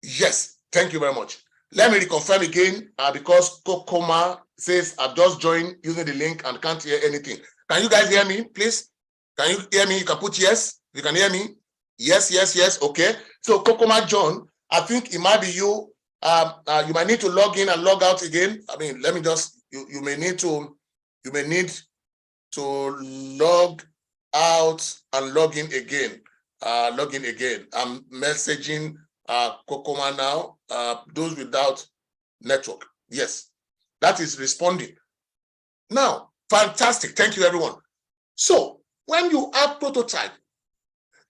Yes. Thank you very much. Let me reconfirm again because Kokoma says I've just joined using the link and can't hear anything. Can you guys hear me, please? Can you hear me? You can put yes. You can hear me? Yes, yes, yes. Okay. So Kokoma John, I think it might be you. You might need to log in and log out again. I mean, let me just, you may need to log out and log in again. I'm messaging Kokoma now. Those without network. Yes, that is responding. Now, fantastic. Thank you, everyone. So when you have prototype,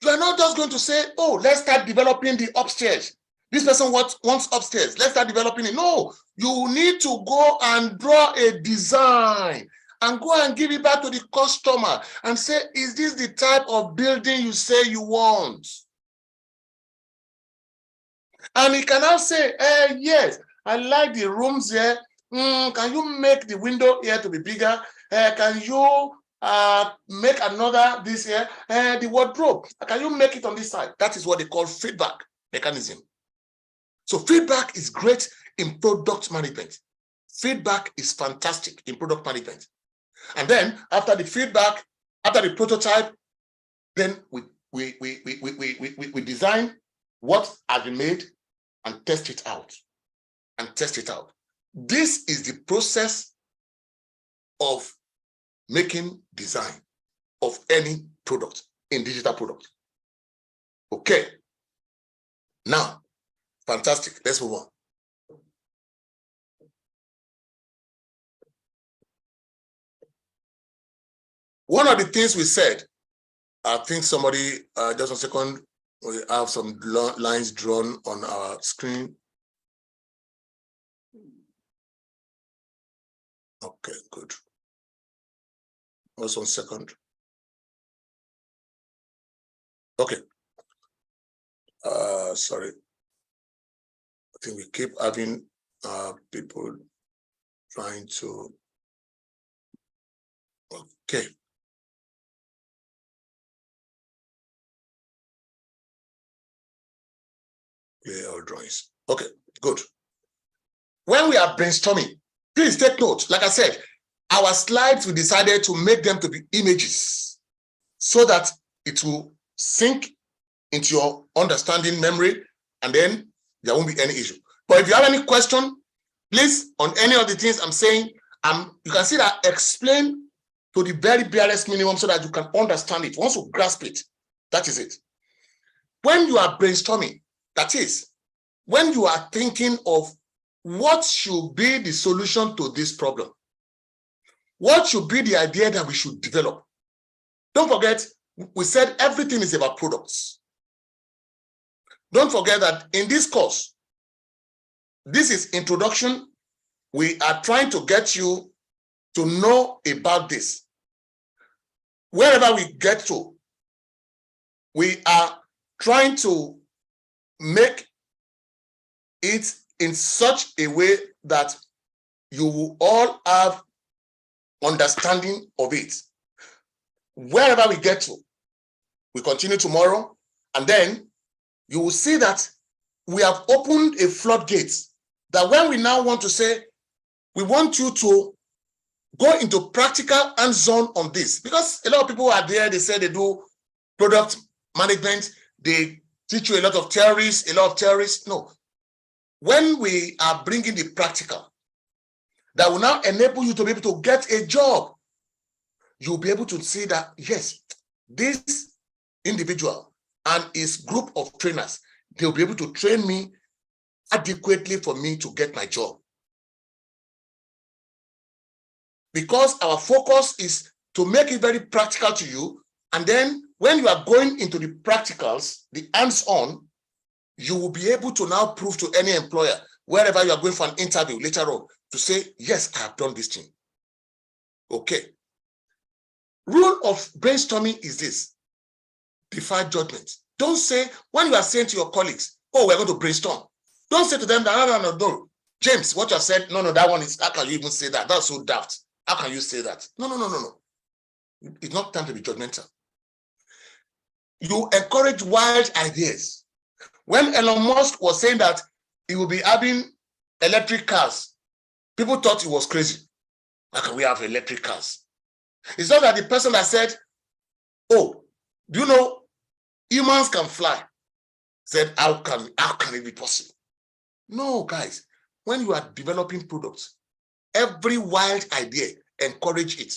you are not just going to say, oh, let's start developing the upstairs. This person wants upstairs. Let's start developing it. No, you need to go and draw a design and go and give it back to the customer and say, is this the type of building you say you want? And he can now say, yes, I like the rooms here. Can you make the window here to be bigger? Can you make another this here? The wardrobe, can you make it on this side? That is what they call feedback mechanism. So feedback is great in product management. Feedback is fantastic in product management. And then after the feedback, after the prototype, then we design what has been made and test it out. This is the process of making design of any product in digital product. Okay. Now, fantastic. Let's move on. One of the things we said, I think somebody, just a second, we have some lines drawn on our screen. Okay, good. Just 1 second. Okay. Sorry. I think we keep having people Trying to, okay. Clear all drawings. Okay, good. When we are brainstorming, please take note. Like I said, our slides, we decided to make them to be images so that it will sink into your understanding memory, and then there won't be any issue. But if you have any question, please, on any of the things I'm saying, you can see that explain to the very barest minimum so that you can understand it. Once you grasp it, that is it. When you are brainstorming, that is, when you are thinking of what should be the solution to this problem, what should be the idea that we should develop? Don't forget, we said everything is about products. Don't forget that in this course, this is introduction. We are trying to get you to know about this. Wherever we get to, we are trying to make it in such a way that you will all have understanding of it. Wherever we get to, we continue tomorrow, and then you will see that we have opened a floodgate that when we now want to say, we want you to go into practical hands-on on this, because a lot of people are there, they say they do product management, they teach you a lot of theories, No. When we are bringing the practical, that will now enable you to be able to get a job, you'll be able to see that, yes, this individual and his group of trainers, they'll be able to train me adequately for me to get my job. Because our focus is to make it very practical to you, and then when you are going into the practicals, the hands-on, you will be able to now prove to any employer, wherever you are going for an interview later on, to say, yes, I have done this thing. Okay. Rule of brainstorming is this: defy judgment. Don't say, when you are saying to your colleagues, oh, we're going to brainstorm, don't say to them, no, James, what you have said, no, that one is, how can you even say that? That's so daft. How can you say that? No. It's not time to be judgmental. You encourage wild ideas. When Elon Musk was saying that he will be having electric cars, people thought he was crazy. How can we have electric cars? It's not that the person that said, oh, do you know humans can fly? Said, how can it be possible? No, guys, when you are developing products, every wild idea, encourage it.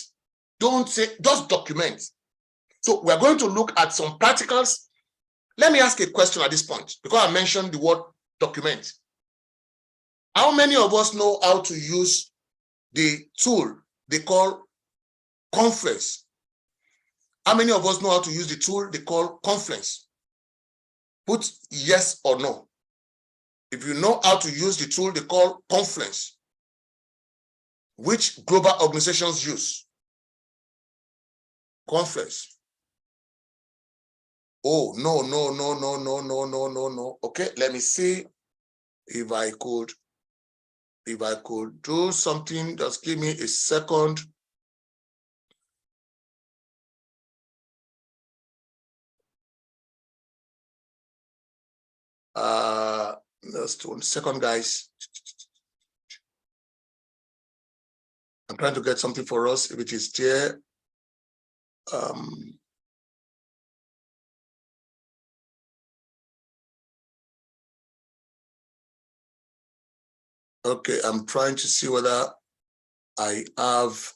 Don't say, just document. So we're going to look at some practicals. Let me ask a question at this point, because I mentioned the word document. How many of us know how to use the tool they call Confluence? How many of us know how to use the tool they call Confluence? Put yes or no. If you know how to use the tool they call Confluence, which global organizations use Confluence? Oh, no. Okay, let me see if I could do something. Just give me a second. Just 1 second, guys. I'm trying to get something for us, if it is there. Okay, I'm trying to see whether I have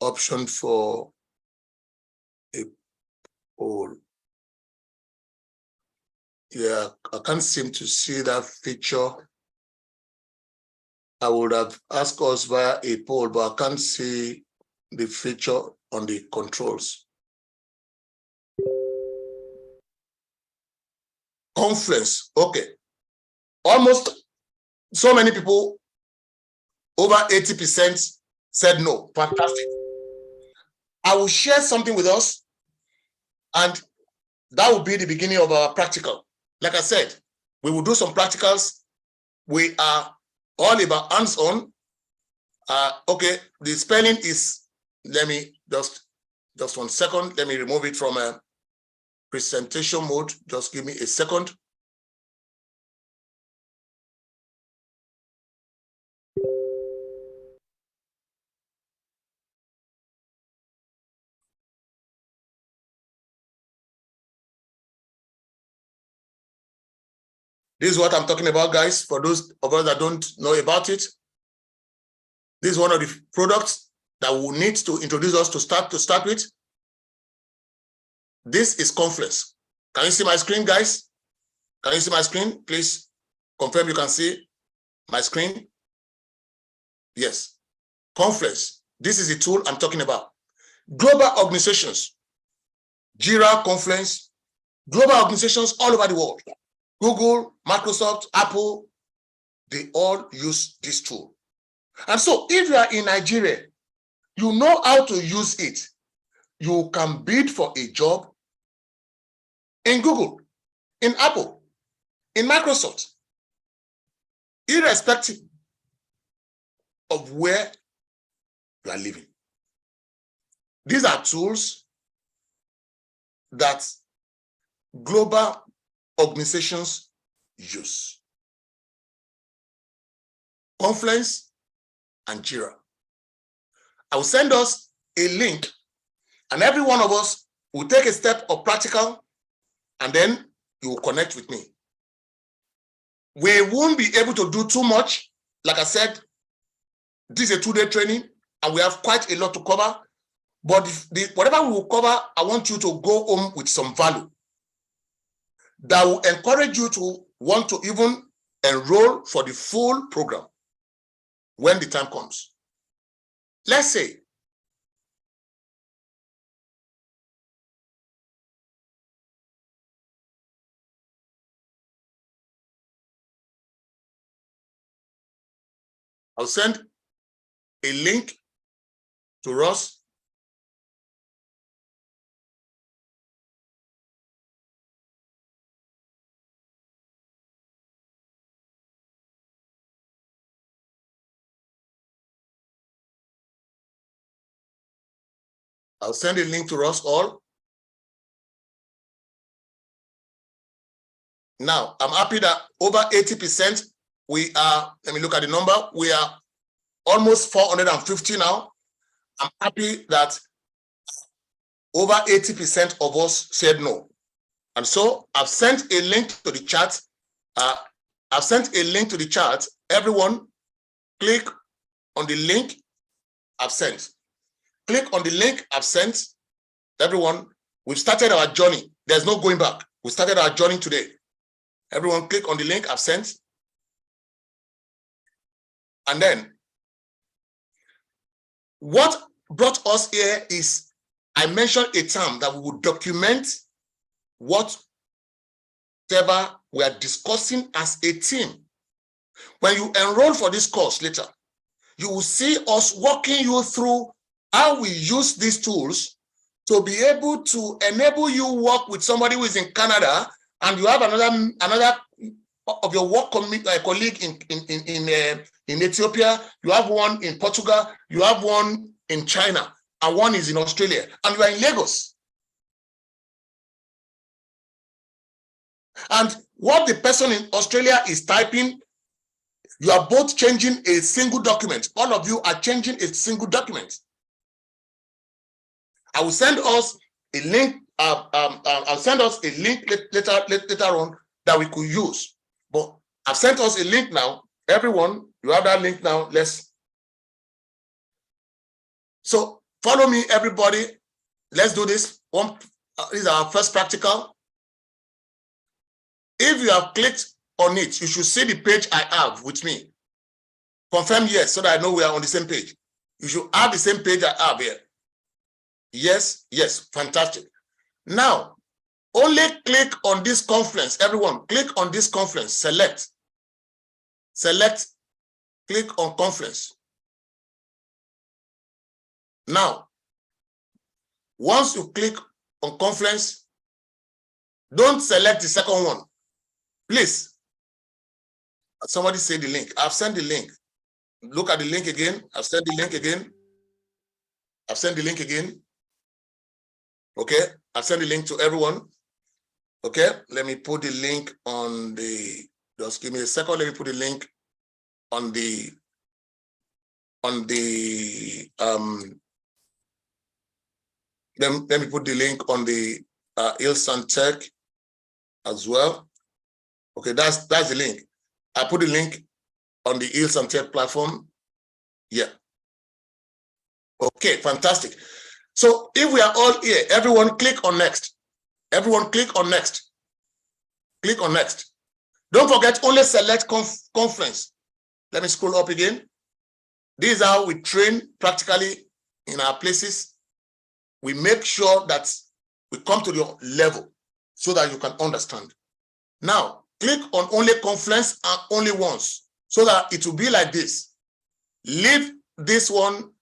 option for a poll. Yeah, I can't seem to see that feature. I would have asked us via a poll, but I can't see the feature on the controls. Confluence, okay. Almost so many people, over 80% said no. Fantastic. I will share something with us, and that will be the beginning of our practical. Like I said, we will do some practicals. We are all about hands-on, Okay, the spelling is, let me just 1 second. Let me remove it from a presentation mode. Just give me a second. This is what I'm talking about, guys. For those of us that don't know about it, this is one of the products that we need to introduce us to start with. This is Confluence. Can you see my screen, guys? Can you see my screen? Please confirm you can see my screen. Yes. Confluence. This is the tool I'm talking about. Global organizations, Jira, Confluence, global organizations all over the world. Google, Microsoft, Apple, they all use this tool. And so if you are in Nigeria, you know how to use it. You can bid for a job in Google, in Apple, in Microsoft, irrespective of where you are living. These are tools that global organizations use. Confluence and Jira. I will send us a link, and every one of us will take a step of practical, and then you will connect with me. We won't be able to do too much. Like I said, this is a 2-day training, and we have quite a lot to cover. But whatever we will cover, I want you to go home with some value that will encourage you to want to even enroll for the full program when the time comes. Let's say I'll send a link to Ross. I'll send a link to us all. Now, I'm happy that over 80%, we are, let me look at the number, we are almost 450 now. I'm happy that over 80% of us said no. And so I've sent a link to the chat. I've sent a link to the chat. Everyone, click on the link I've sent. Click on the link I've sent. Everyone, we've started our journey. There's no going back. We started our journey today. Everyone, click on the link I've sent. And then, what brought us here is, I mentioned a term that we would document whatever we are discussing as a team. When you enroll for this course later, you will see us walking you through how we use these tools to be able to enable you work with somebody who is in Canada, and you have another of your work colleague in Ethiopia, you have one in Portugal, you have one in China, and one is in Australia, and you are in Lagos. And what the person in Australia is typing, you are both changing a single document. All of you are changing a single document. I will send us a link. I'll send us a link later on that we could use. But I've sent us a link now. Everyone, you have that link now. So follow me, everybody. Let's do this. This is our first practical. If you have clicked on it, you should see the page I have with me. Confirm yes, so that I know we are on the same page. You should have the same page I have here. Yes, yes, fantastic. Now, only click on this conference. Everyone, click on this conference. Select, click on conference. Now, once you click on conference, don't select the second one. Please, somebody say the link. I've sent the link. Look at the link again. I've sent the link again. I've sent the link again. Okay, I've sent the link to everyone. Okay, let me put the link on the, just give me a second. Let me put the link on the, let me put the link on the HeelsandTech as well. Okay, that's the link. I put the link on the HeelsandTech platform. Yeah. Okay, fantastic. So if we are all here, everyone click on next. Everyone click on next. Click on next. Don't forget, only select conference. Let me scroll up again. This is how we train practically in our places. We make sure that we come to your level so that you can understand. Now, click on only conference and only once so that it will be like this. Leave this one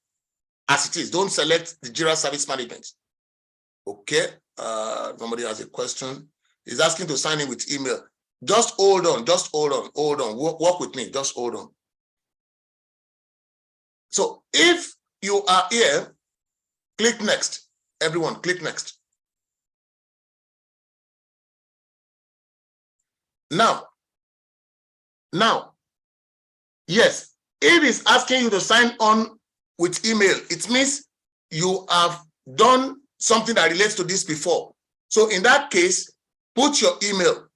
as it is. Don't select the Jira Service Management. Okay. Somebody has a question. He's asking to sign in with email. Just hold on. Just hold on. Hold on. Work with me. Just hold on. So if you are here, click next. Everyone, click next. Now, yes, if it's asking you to sign on with email, it means you have done something that relates to this before. So in that case, put your email.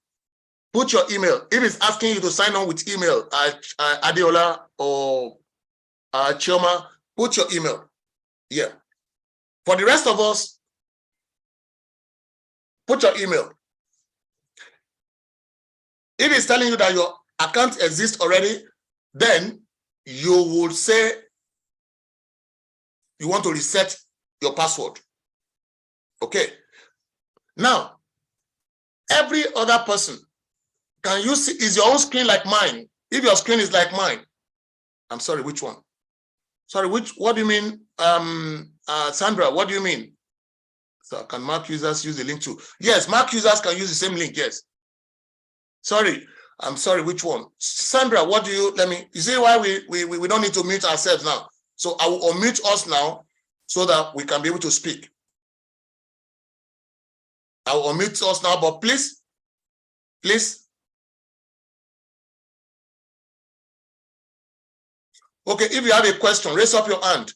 Put your email. If it's asking you to sign on with email, Adeola or Chioma, put your email. Yeah. For the rest of us, put your email. If it's telling you that your account exists already, then you will say you want to reset your password. Okay. Now, every other person, can you see, is your own screen like mine? If your screen is like mine, I'm sorry, which one? Sorry, what do you mean? Sandra, what do you mean? So can Mac users use the link too? Yes, Mac users can use the same link, yes. Sorry, I'm sorry, which one? Sandra, what do you, you see why we don't need to mute ourselves now. So I will unmute us now so that we can be able to speak. I will unmute us now, but please. Okay, if you have a question, raise up your hand.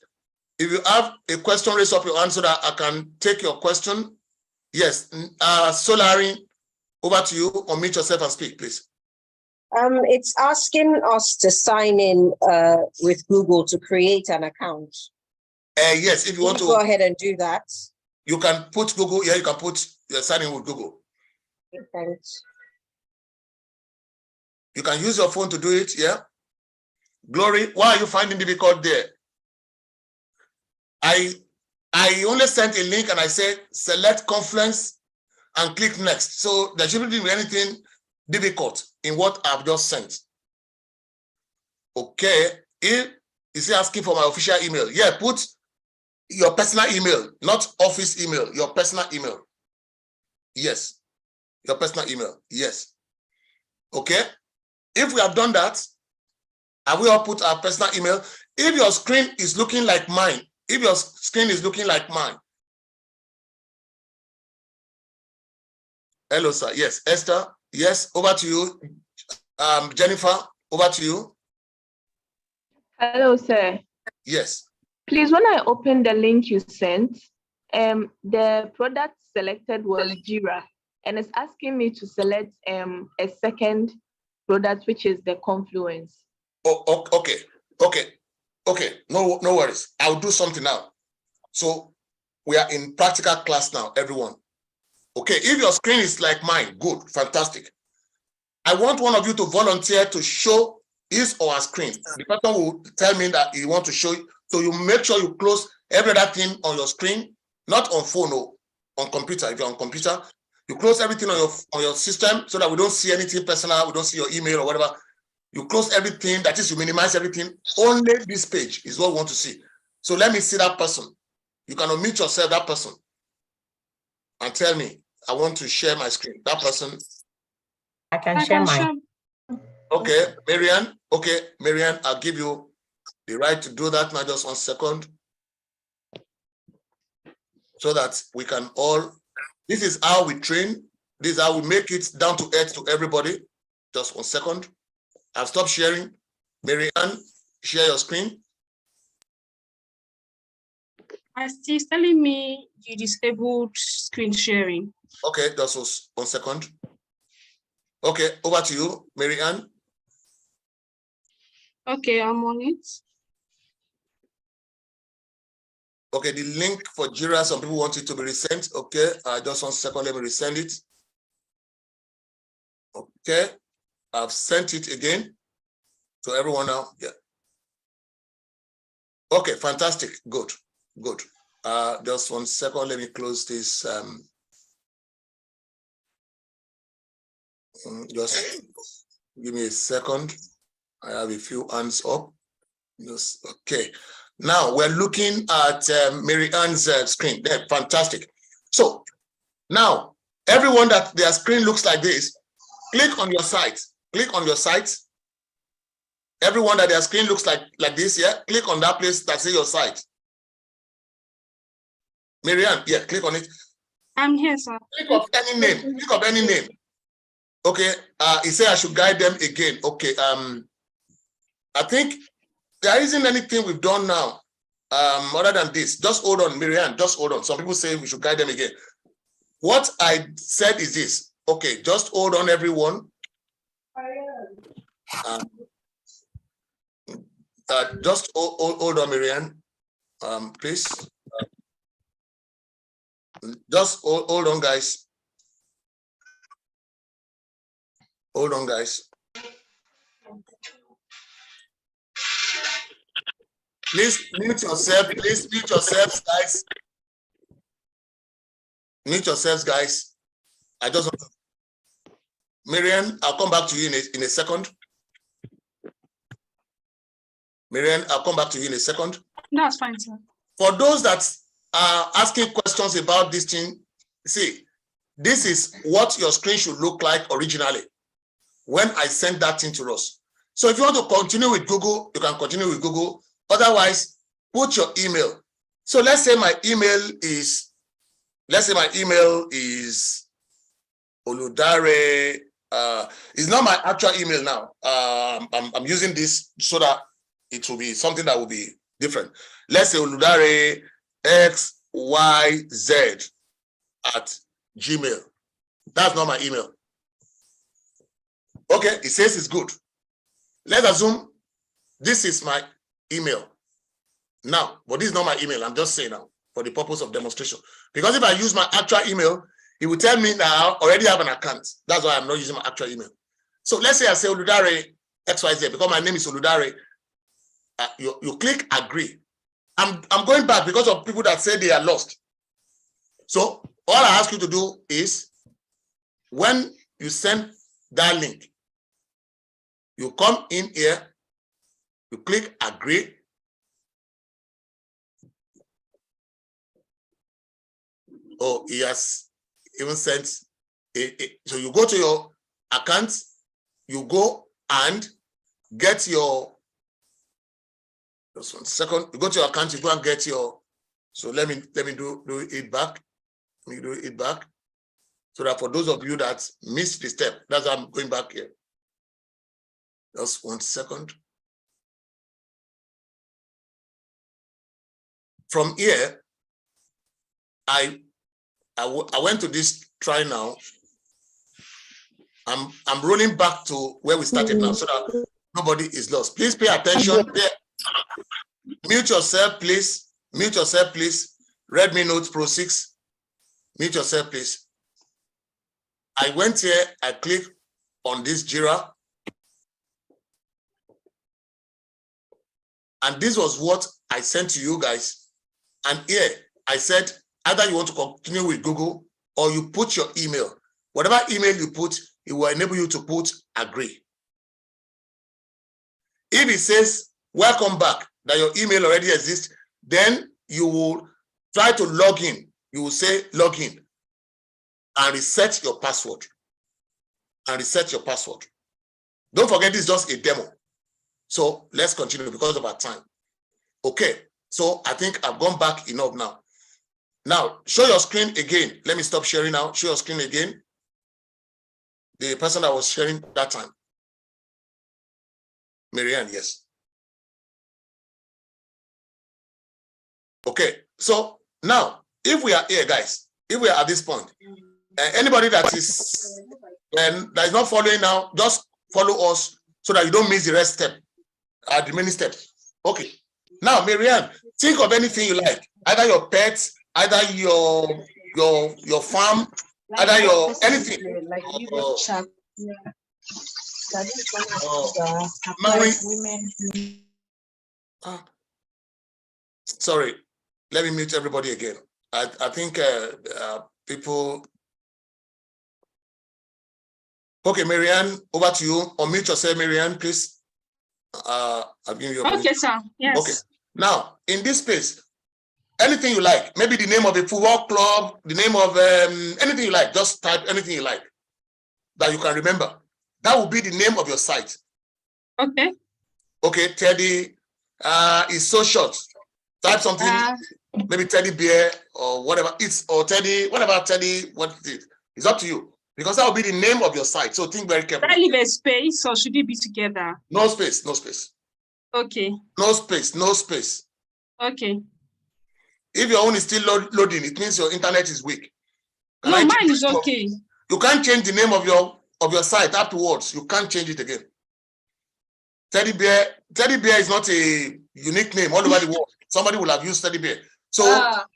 If you have a question, raise up your hand so that I can take your question. Yes, Solari, over to you. Unmute yourself and speak, please. It's asking us to sign in with Google to create an account. Yes, if you want to go ahead and do that. You can put Google. Yeah, you can put sign in with Google. Thanks. You can use your phone to do it. Yeah. Glory, why are you finding difficult there? I only sent a link and I said select conference and click next. So there shouldn't be anything difficult in what I've just sent. Okay, is he asking for my official email? Yeah, put your personal email, not office email, your personal email. Yes, your personal email. Yes. Okay, if we have done that, have we all put our personal email? If your screen is looking like mine, hello, sir. Yes, Esther. Yes, over to you. Jennifer, over to you. Hello, sir. Yes. Please, when I opened the link you sent, the product selected was Jira, and it's asking me to select a second product, which is the Confluence. Oh, okay. No worries. I'll do something now. So we are in practical class now, everyone. Okay, if your screen is like mine, good, fantastic. I want one of you to volunteer to show his or her screen. The person will tell me that he wants to show you. So you make sure you close every other thing on your screen, not on phone or on computer. If you're on computer, you close everything on your system so that we don't see anything personal, we don't see your email or whatever. You close everything, that is, you minimize everything. Only this page is what we want to see. So let me see that person. You can unmute yourself, that person, and tell me, I want to share my screen. That person. I can share mine. Okay, Marianne. Okay, Marianne, I'll give you the right to do that now. Just 1 second. So that we can all, this is how we train. This is how we make it down to earth to everybody. Just 1 second. I've stopped sharing. Mary Ann, share your screen. It's telling me you disabled screen sharing. Okay, just 1 second. Okay, over to you, Mary Ann. Okay, I'm on it. Okay, the link for Jira, some people want it to be resent. Okay, just 1 second, let me resend it. Okay, I've sent it again to everyone now. Yeah. Okay, fantastic. Good, good. Just 1 second, let me close this. Just give me a second. I have a few hands up. Yes, okay. Now we're looking at Mary Ann's screen. There, fantastic. So now everyone that their screen looks like this, click on your site. Click on your site. Everyone that their screen looks like this, yeah, click on that place that says your site. Mary Ann, yeah, click on it. I'm here, sir. Click of any name. Click of any name. Okay. He said I should guide them again. Okay. I think there isn't anything we've done now other than this. Just hold on, Mary Ann, just hold on. Some people say we should guide them again. What I said is this. Okay, just hold on, everyone. Just hold on, Mary Ann, please. Just hold on, guys. Hold on, guys. Please mute yourself. Please mute yourselves, guys. Mute yourselves, guys. I just want to... Marianne, I'll come back to you in a second. Marianne, I'll come back to you in a second. That's fine, sir. For those that are asking questions about this thing, see, this is what your screen should look like originally when I sent that thing to us. So if you want to continue with Google, you can continue with Google. Otherwise, put your email. So let's say my email is Oludare. It's not my actual email now. I'm using this so that it will be something that will be different. Let's say Oludare XYZ at Gmail. That's not my email. Okay, it says it's good. Let's assume this is my email now, but this is not my email. I'm just saying now for the purpose of demonstration. Because if I use my actual email, it will tell me that I already have an account. That's why I'm not using my actual email. So let's say I say Oludare XYZ because my name is Oludare. You click agree. I'm going back because of people that say they are lost. So all I ask you to do is when you send that link, you come in here, you click agree. Oh, he has even sent so you go to your account, you go and get your, just 1 second, you go to your account, you go and get your, so let me do it back. Let me do it back. So that for those of you that missed the step, that's why I'm going back here. Just 1 second. From here, I went to this try now. I'm rolling back to where we started now so that nobody is lost. Please pay attention. Mute yourself, please. Mute yourself, please. Redmi Note Pro 6. Mute yourself, please. I went here, I clicked on this Jira. And this was what I sent to you guys. And here I said, either you want to continue with Google or you put your email. Whatever email you put, it will enable you to put agree. If it says, welcome back, that your email already exists, then you will try to log in. You will say log in and reset your password. And reset your password. Don't forget, this is just a demo. So let's continue because of our time. Okay, so I think I've gone back enough now. Now, show your screen again. Let me stop sharing now. Show your screen again. The person that was sharing that time. Marianne, yes. Okay, so now, if we are here, guys, if we are at this point, anybody that is not following now, just follow us so that you don't miss the rest step, the remaining steps. Okay. Now, Marianne, think of anything you like, either your pets, either your farm, like either your anything. Like sorry, let me mute everybody again. I think people. Okay, Marianne, over to you. Unmute yourself, Marianne, please. I'll give you your okay, sir. Yes. Okay. Now, in this space, anything you like, maybe the name of a football club, the name of anything you like, just type anything you like that you can remember. That will be the name of your site. Okay. Okay, Teddy is so short. Type something, maybe Teddy Bear or whatever it's, or Teddy, whatever Teddy, what it is. It's up to you. Because that will be the name of your site. So think very carefully. Should I leave a space or should it be together? No space, no space. Okay. No space, no space. Okay. If your own is still loading, it means your internet is weak. No, mine is okay. You can't change the name of your site afterwards. You can't change it again. Teddy Bear is not a unique name all over the world. Somebody will have used Teddy Bear. So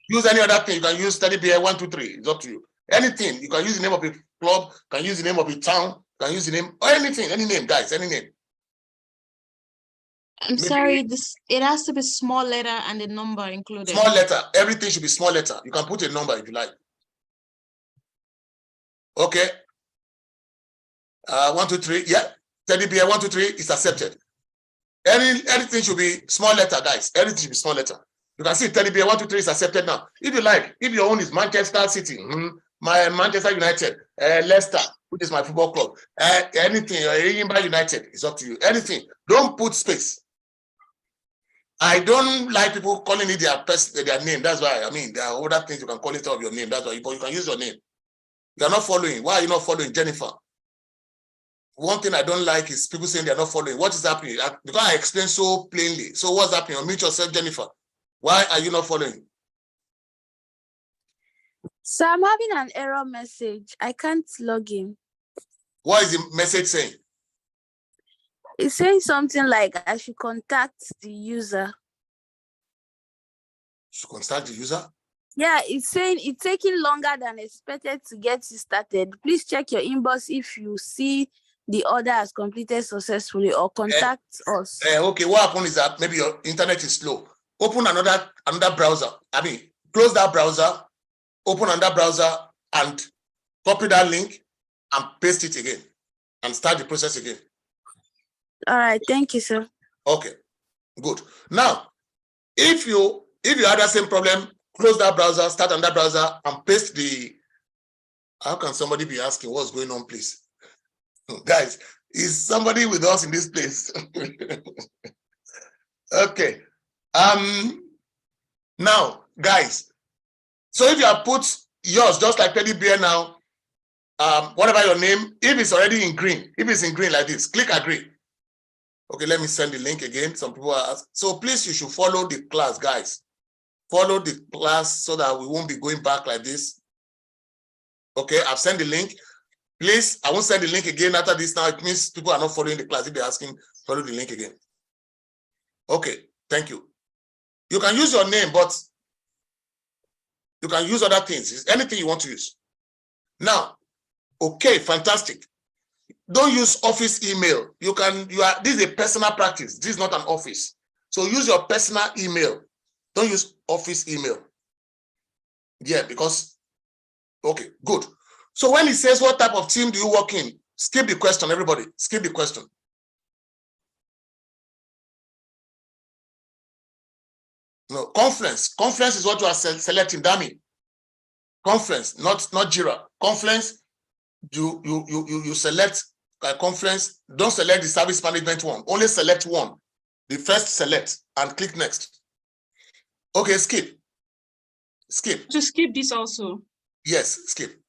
use any other thing. You can use Teddy Bear 1, 2, 3. It's up to you. Anything. You can use the name of a club, can use the name of a town, can use the name, or anything, any name, guys, any name. I'm sorry, it has to be small letter and the number included. Small letter. Everything should be small letter. You can put a number if you like. Okay. 1, 2, 3. Yeah. Teddy Bear 1, 2, 3 is accepted. Anything should be small letter, guys. Everything should be small letter. You can see Teddy Bear 1, 2, 3 is accepted now. If you like, if your own is Manchester City, my Manchester United, Leicester, which is my football club, anything, Imba United, it's up to you. Anything. Don't put space. I don't like people calling it their name. That's why, I mean, there are other things you can call it of your name. That's why you can use your name. You are not following. Why are you not following Jennifer? One thing I don't like is people saying they're not following. What is happening? Because I explained so plainly. So what's happening? Unmute yourself, Jennifer. Why are you not following? So I'm having an error message. I can't log in. What is the message saying? It's saying something like I should contact the user. Should contact the user? Yeah, it's saying it's taking longer than expected to get you started. Please check your inbox if you see the order has completed successfully or contact us. Okay, what happened is that maybe your internet is slow. Open another browser. I mean, close that browser, open another browser and copy that link and paste it again and start the process again. All right, thank you, sir. Okay, good. Now, if you have that same problem, close that browser, start another browser and paste the, how can somebody be asking what's going on, please? Guys, is somebody with us in this place? Okay. Now, guys, so if you have put yours, just like Teddy Bear now, whatever your name, if it's already in green, if it's in green like this, click agree. Okay, let me send the link again. Some people are asking. So please, you should follow the class, guys. Follow the class so that we won't be going back like this. Okay, I've sent the link. Please, I won't send the link again after this now. It means people are not following the class. If they're asking, follow the link again. Okay, thank you. You can use your name, but you can use other things. It's anything you want to use. Now, okay, fantastic. Don't use office email. This is a personal practice. This is not an office. So use your personal email. Don't use office email. Yeah, because, okay, good. So when it says what type of team do you work in, skip the question, everybody. Skip the question. No, conference. Conference is what you are selecting, Dami. Conference, not Jira. Conference, you select a conference. Don't select the service management one. Only select one. The first select and click next. Okay, skip. Skip. To skip this also. Yes, skip.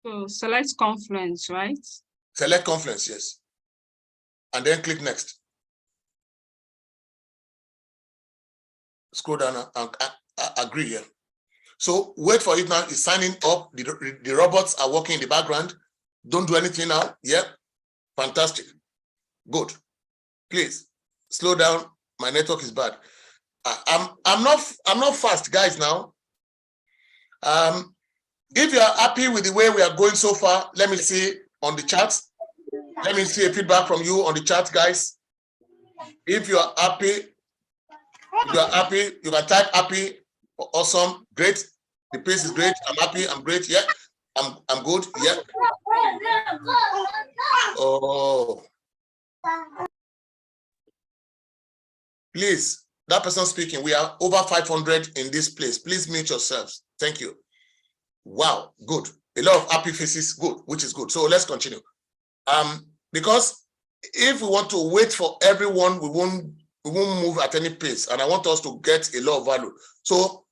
So select conference, right? Select conference, yes. And then click next. Scroll down and agree here. So wait for it now. It's signing up. The robots are working in the background. Don't do anything now. Yeah, fantastic. Good. Please slow down. My network is bad. I'm not fast, guys. Now, if you are happy with the way we are going so far, let me see on the chat. Let me see a feedback from you on the chat, guys. If you are happy, you can type happy. Awesome, great. The pace is great. I'm happy. I'm great. Yeah, I'm good. Yeah. Oh, please, that person speaking. We are over 500 in this place. Please mute yourselves. Thank you. Wow, good. A lot of happy faces. Good, which is good. So let's continue. Because if we want to wait for everyone, we won't move at any pace, and I want us to get a lot of value. So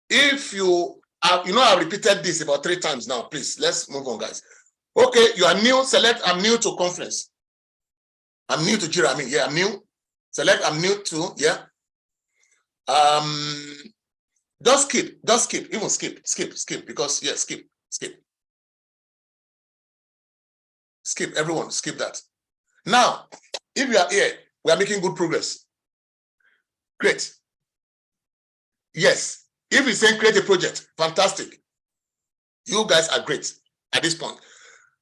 if you I've repeated this about 3 times now. Please, let's move on, guys. Okay, you are new. Select I'm new to conference. I'm new to Jira. Yeah, I'm new. Select I'm new to, yeah. Just skip, even skip, because yeah, skip, everyone, skip that. Now, if you are here, we are making good progress. Great. Yes, if you say create a project, fantastic. You guys are great at this point.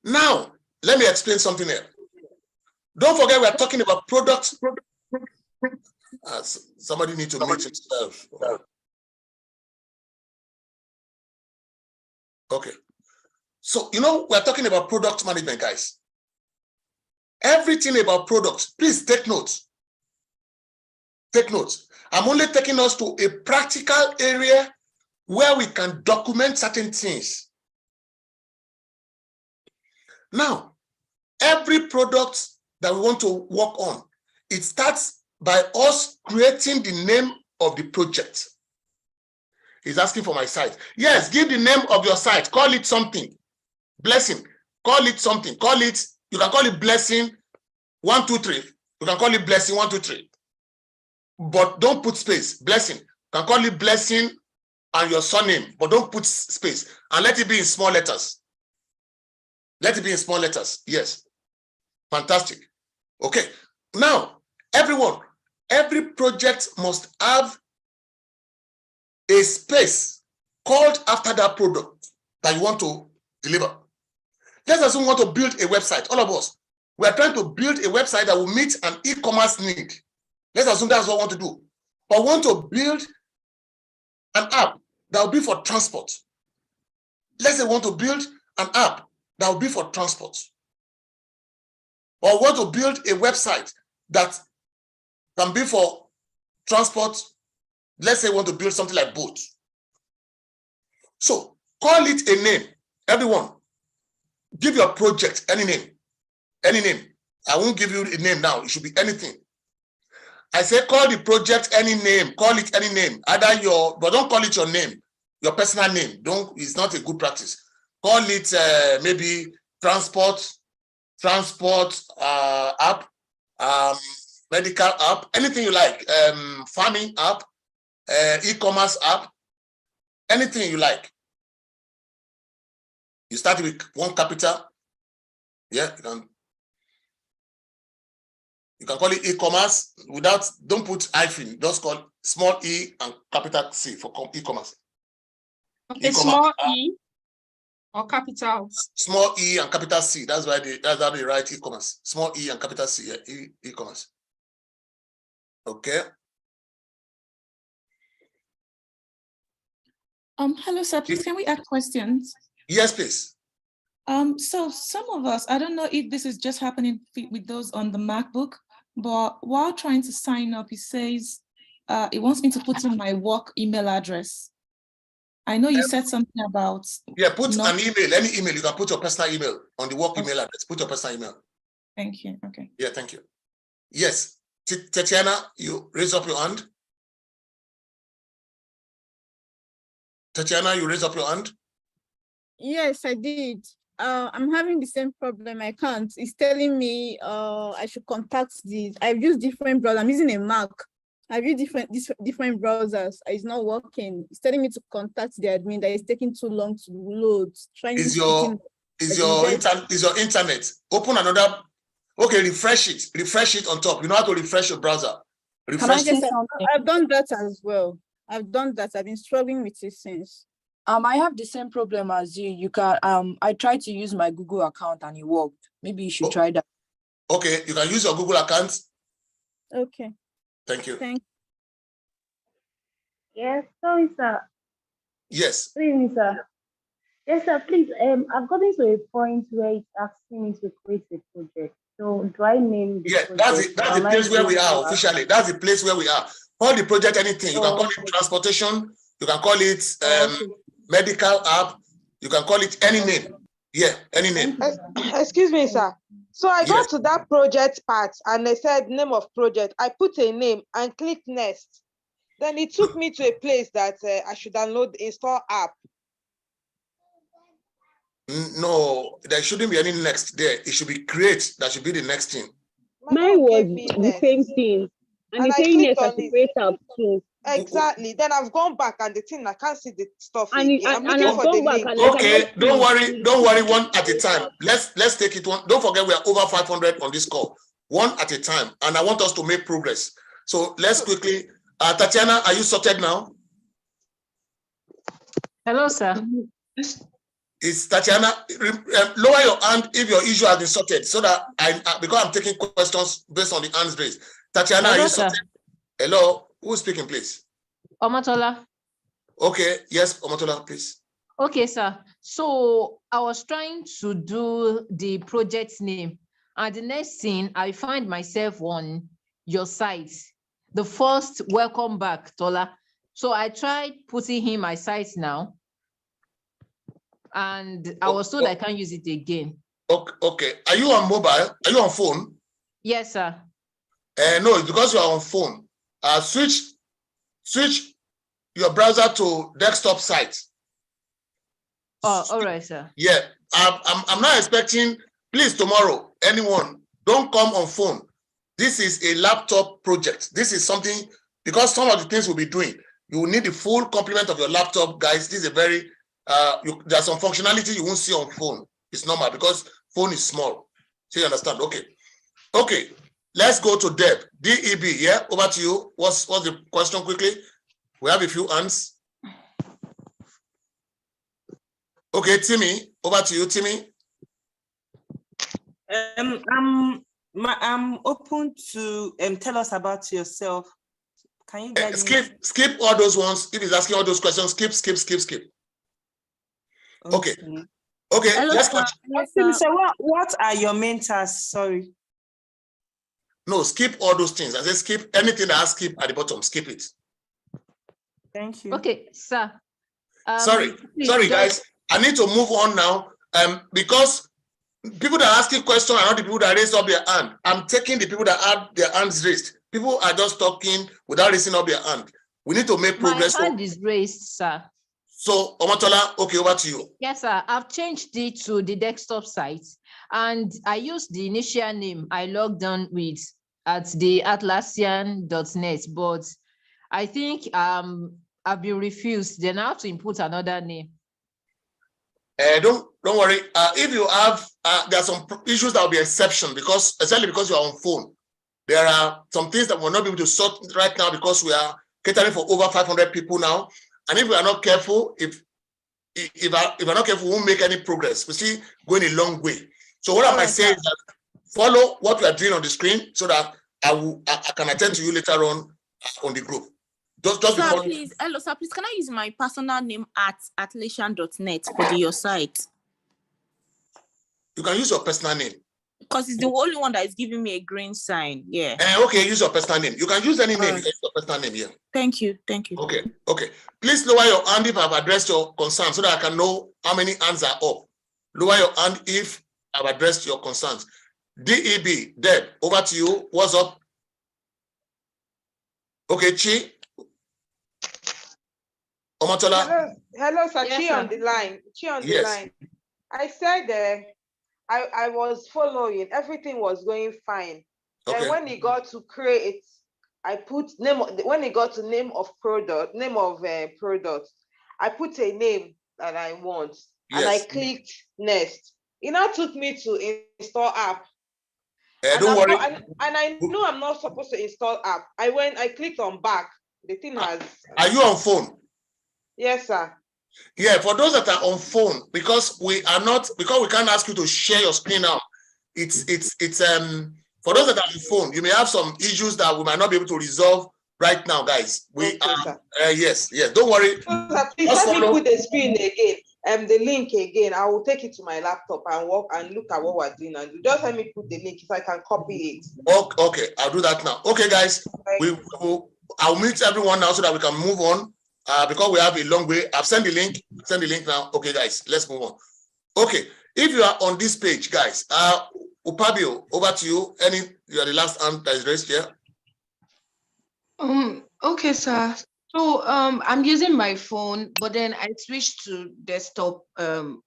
Now, let me explain something here. Don't forget, we are talking about products. Somebody needs to mute himself. Okay. So, we're talking about product management, guys. Everything about products, please take notes. Take notes. I'm only taking us to a practical area where we can document certain things. Now, every product that we want to work on, it starts by us creating the name of the project. He's asking for my site. Yes, give the name of your site. Call it something. Blessing. Call it something. You can call it Blessing 123. You can call it Blessing 123. But don't put space. Blessing. You can call it Blessing and your surname, but don't put space. And let it be in small letters. Let it be in small letters. Yes. Fantastic. Okay. Now, everyone, every project must have a space called after that product that you want to deliver. Let's assume we want to build a website. All of us, we are trying to build a website that will meet an e-commerce need. Let's assume that's what we want to do. Or want to build an app that will be for transport. Let's say we want to build an app that will be for transport. Or want to build a website that can be for transport. Let's say we want to build something like boat. So call it a name. Everyone, give your project any name. Any name. I won't give you a name now. It should be anything. I say call the project any name. Call it any name. But don't call it your name, your personal name. It's not a good practice. Call it maybe transport app, medical app, anything you like, farming app, e-commerce app, anything you like. You start with one capital. Yeah, you can call it e-commerce don't put hyphen, just call small e and capital C for e-commerce. Okay, small e or capital? Small e and capital C. That's how they write e-commerce. Small e and capital C, yeah, e-commerce. Okay. Hello, sir. Please, can we ask questions? Yes, please. So some of us, I don't know if this is just happening with those on the MacBook, but while trying to sign up, it says it wants me to put in my work email address. I know you said something about... Yeah, put an email, any email. You can put your personal email on the work email address. Put your personal email. Thank you. Okay. Yeah, thank you. Yes, Tatiana, you raise up your hand. Tatiana, you raise up your hand. Yes, I did. I'm having the same problem. I can't. It's telling me I should contact these. I've used different browsers. I'm using a Mac. I've used different browsers. It's not working. It's telling me to contact the admin. That it's taking too long to load. Is your internet? Open another. Okay, refresh it. Refresh it on top. You know how to refresh your browser. Refresh it. I've done that as well. I've done that. I've been struggling with it since. I have the same problem as you. You can I tried to use my Google account and it worked. Maybe you should try that. Okay, you can use your Google account. Okay. Thank you. Thank you. Yes, sorry, sir. Yes. Please, sir. Yes, sir, please. I've gotten to a point where it's asking me to create a project. So do I name the project? That's the place where we are officially. That's the place where we are. Call the project anything. You can call it transportation. You can call it medical app. You can call it any name. Yeah, any name. Excuse me, sir. So I got to that project part and they said name of project. I put a name and click next. Then it took me to a place that I should download the install app. No, there shouldn't be any next there. It should be create. That should be the next thing. Mine was the same thing. And it's saying yes, I should create app too. Exactly. Then I've gone back and the thing I can't see the stuff. I'm looking for the link. Okay, don't worry. One at a time. Let's take it one. Don't forget we are over 500 on this call. One at a time, and I want us to make progress. So let's quickly. Tatiana, are you sorted now? Hello, sir. Is Tatiana, lower your hand if your issue has been sorted, so that because I'm taking questions based on the hands raised. Tatiana, hello, are you sorted? Sir. Hello, who's speaking, please? Omatola. Okay, yes, Omatola, please. Okay, sir. So I was trying to do the project name, and the next thing I find myself on your site. The first welcome back, Tola. So I tried putting in my site now, and I was told I can't use it again. Okay. Are you on mobile? Are you on phone? Yes, sir. No, it's because you are on phone. Switch your browser to desktop site. Oh, all right, sir. Yeah, I'm not expecting. Please, tomorrow, anyone, don't come on phone. This is a laptop project. This is something, because some of the things we'll be doing, you will need the full complement of your laptop, guys. This is a very, there's some functionality you won't see on phone. It's normal because phone is small. So you understand? Okay. Let's go to Deb. DEB, yeah? Over to you. What's the question quickly? We have a few hands. Okay, Timmy, over to you, Timmy. I'm open to tell us about yourself. Can you guys skip all those ones? If he's asking all those questions, skip. Okay. Hello, let's continue. So what are your main tasks? Sorry. No, skip all those things. I said skip anything that has skip at the bottom. Skip it. Thank you. Okay, sir. Sorry, guys. I need to move on now. Because people that are asking questions are not the people that raised up their hand. I'm taking the people that have their hands raised. People are just talking without raising up their hand. We need to make progress. My hand is raised, sir. So, Omatola, okay, over to you. Yes, sir. I've changed it to the desktop site, and I used the initial name I logged on with at the Atlassian.net, but I think I've been refused. Then I have to input another name. Don't worry. If you have, there are some issues that will be exception especially because you are on phone. There are some things that we'll not be able to sort right now because we are catering for over 500 people now. And if we are not careful, if we're not careful, we won't make any progress. We see going a long way. So what I might say is that follow what we are doing on the screen so that I can attend to you later on the group. Just sir, please, hello, sir, please, can I use my personal name at Atlassian.net for your site? You can use your personal name. Because it's the only one that is giving me a green sign. Yeah. Okay, use your personal name. You can use any name. You can use your personal name here. Thank you. Okay. Please lower your hand if I've addressed your concern so that I can know how many hands are up. Lower your hand if I've addressed your concerns. DEB, Deb, over to you. What's up? Okay, Chi. Omotola. Hello, sir. Yes, Chi sir. on the line. Chi on the Yes. line. I said I was following. Everything was going fine. Okay. And when it got to create, I put name. When it got to name of product, I put a name that I want, and I clicked next. It now took me to install app. And don't worry. I knew I'm not supposed to install app. I clicked on back. The thing has. Are you on phone? Yes, sir. Yeah, for those that are on phone, because we can't ask you to share your screen now. It's for those that are on phone, you may have some issues that we might not be able to resolve right now, guys. Yes. Don't worry. So, please let me put the screen again. The link again. I will take it to my laptop and work and look at what we're doing, and just let me put the link if I can copy it. Okay, I'll do that now. Okay, guys, I'll meet everyone now so that we can move on. Because we have a long way. I've sent the link. Send the link now. Okay, guys, let's move on. Okay, if you are on this page, guys, Upabio, over to you. You are the last hand that is raised here. Okay, sir. So I'm using my phone, but then I switched to desktop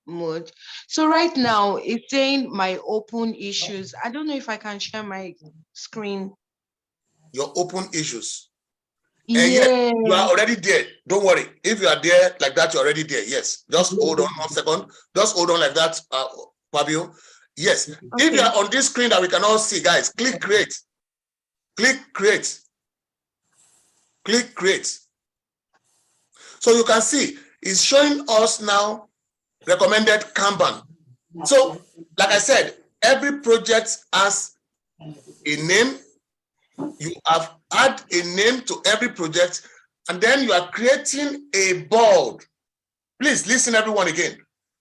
mode. So right now it's saying my open issues. I don't know if I can share my screen. Your open issues. Yeah. You are already there. Don't worry. If you are there like that, you're already there. Yes. Just hold on 1 second. Just hold on like that, Fabio. Yes. Okay. If you are on this screen that we can all see, guys, click create. Click create. Click create. So you can see it's showing us now recommended Kanban. So, like I said, every project has a name. You have add a name to every project, and then you are creating a board. Please listen, everyone, again.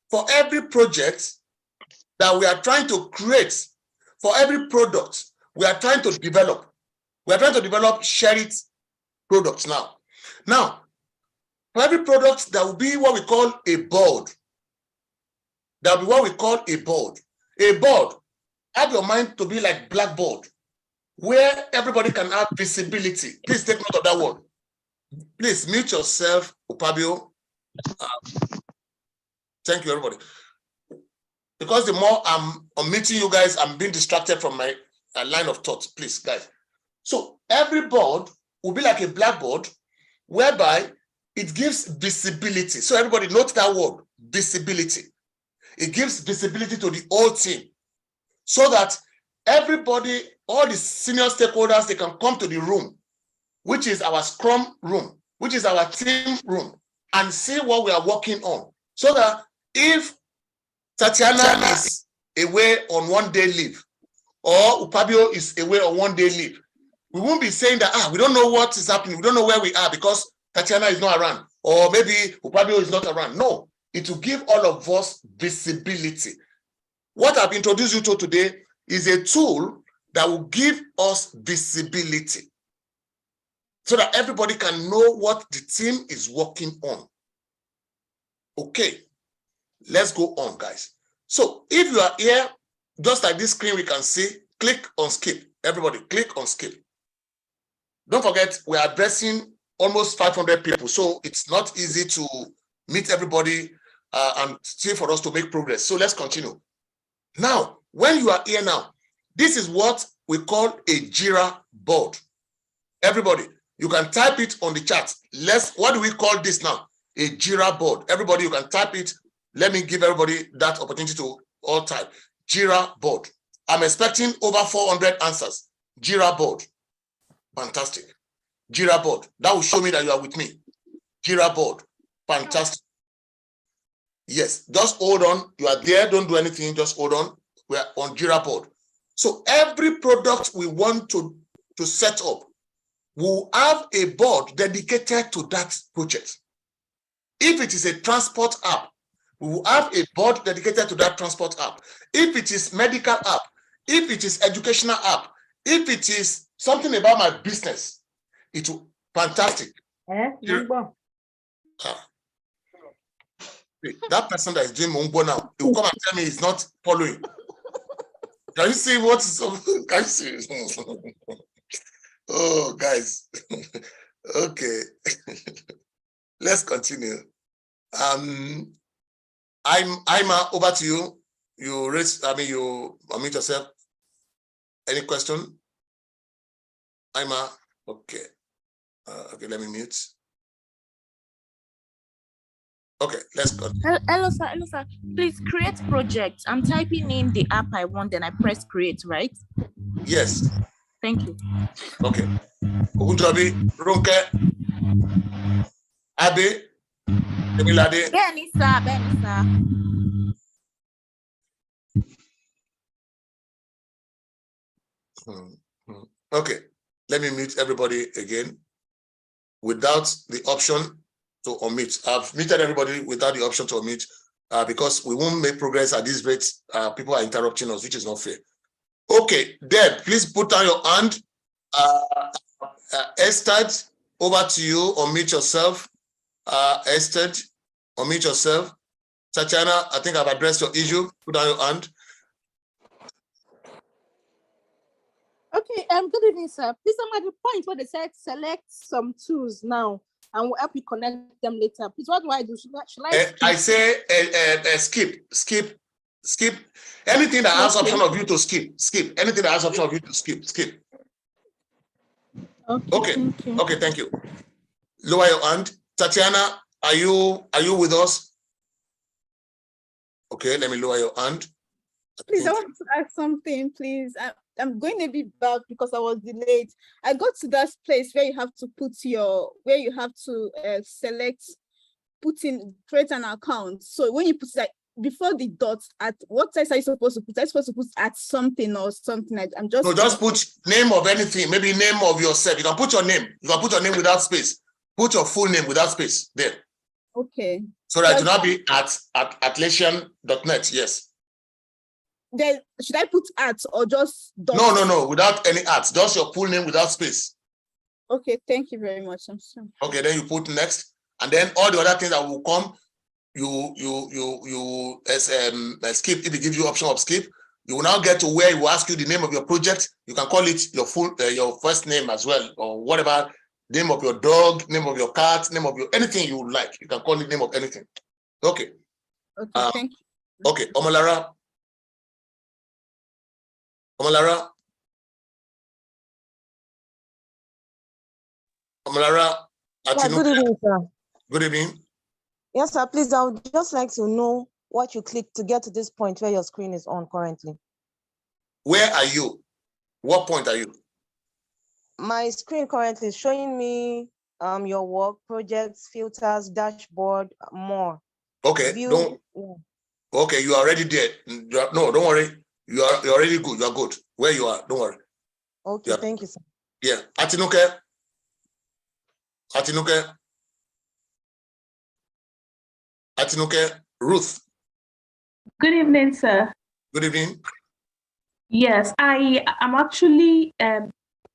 For every project that we are trying to create, for every product we are trying to develop, we are trying to develop share it products now. Now, for every product, there will be what we call a board. There will be what we call a board. A board, have your mind to be like blackboard, where everybody can have visibility. Please take note of that word. Please mute yourself, Upabio. Thank you, everybody. Because the more I'm meeting you guys, I'm being distracted from my line of thought. Please, guys. So every board will be like a blackboard, whereby it gives visibility. So everybody note that word, visibility. It gives visibility to the whole team, so that everybody, all the senior stakeholders, they can come to the room, which is our Scrum room, which is our team room, and see what we are working on. So that if Tatiana is away on 1 day leave, or Upabio is away on 1 day leave, we won't be saying that, we don't know what is happening, we don't know where we are because Tatiana is not around, or maybe Upabio is not around. No, it will give all of us visibility. What I've introduced you to today is a tool that will give us visibility, so that everybody can know what the team is working on. Okay, let's go on, guys. So if you are here, just like this screen we can see, click on skip. Everybody, click on skip. Don't forget, we are addressing almost 500 people, so it's not easy to meet everybody and still for us to make progress. So let's continue. Now, when you are here now, this is what we call a Jira board. Everybody, you can type it on the chat. What do we call this now? A Jira board. Everybody, you can type it. Let me give everybody that opportunity to all type. Jira board. I'm expecting over 400 answers. Jira board. Fantastic. Jira board. That will show me that you are with me. Jira board. Fantastic. Yes, just hold on. You are there. Don't do anything. Just hold on. We are on Jira board. So every product we want to set up, we'll have a board dedicated to that project. If it is a transport app, we will have a board dedicated to that transport app. If it is medical app, if it is educational app, if it is something about my business, it will fantastic. That person that is doing Mungbo now, he will come and tell me he's not following. Can you see what's can you see? Oh, guys. Okay. Let's continue. I'm over to you. You unmute yourself. Any question? Okay. Okay, let me mute. Okay, let's go. Hello, sir. Please create project. I'm typing in the app I want, then I press create, right? Yes. Thank you. Okay. Ogunjobi, Ronke, Abe, Emilade. Benisa. Okay, let me mute everybody again without the option to unmute. I've muted everybody without the option to unmute because we won't make progress at this rate. People are interrupting us, which is not fair. Okay, Deb, please put down your hand. Esther, over to you. Unmute yourself. Esther, unmute yourself. Tatiana, I think I've addressed your issue. Put down your hand. Okay, good evening, sir. Please, I'm at the point where they said select some tools now and we'll help you connect them later. Please, what do I do? Should I I say skip. Anything that has option of you to skip. Anything that has option of you to skip. Okay. Okay, thank you. Lower your hand. Tatiana, are you with us? Okay, let me lower your hand. Please, I want to ask something, please. I'm going a bit back because I was delayed. I got to that place where you have to select, create an account. So when you put like before the dots, at what size are you supposed to put? Are you supposed to put at something or something? I'm just no, just put name of anything, maybe name of yourself. You can put your name. You can put your name without space. Put your full name without space there. Okay. So that it will not be at atlasian.net. Yes. Then should I put at or just dots? No, without any at. Just your full name without space. Okay, thank you very much. I'm sorry. Okay, then you put next, and then all the other things that will come, you skip. If it gives you option of skip, you will now get to where it will ask you the name of your project. You can call it your full your first name as well, or whatever, name of your dog, name of your cat, name of your anything you would like. You can call it name of anything. Okay. Okay, thank you. Okay, Omolara. Omolara, yeah, good evening, sir. Good evening. Yes, sir. Please, I would just like to know what you clicked to get to this point where your screen is on currently. Where are you? What point are you? My screen currently is showing me your work, projects, filters, dashboard, more. Okay, okay, you are already there. No, don't worry. You're already good. You're good. Where you are, don't worry. Okay, thank you, sir. Yeah. Atinuke. Ruth. Good evening, sir. Good evening. Yes, I am actually at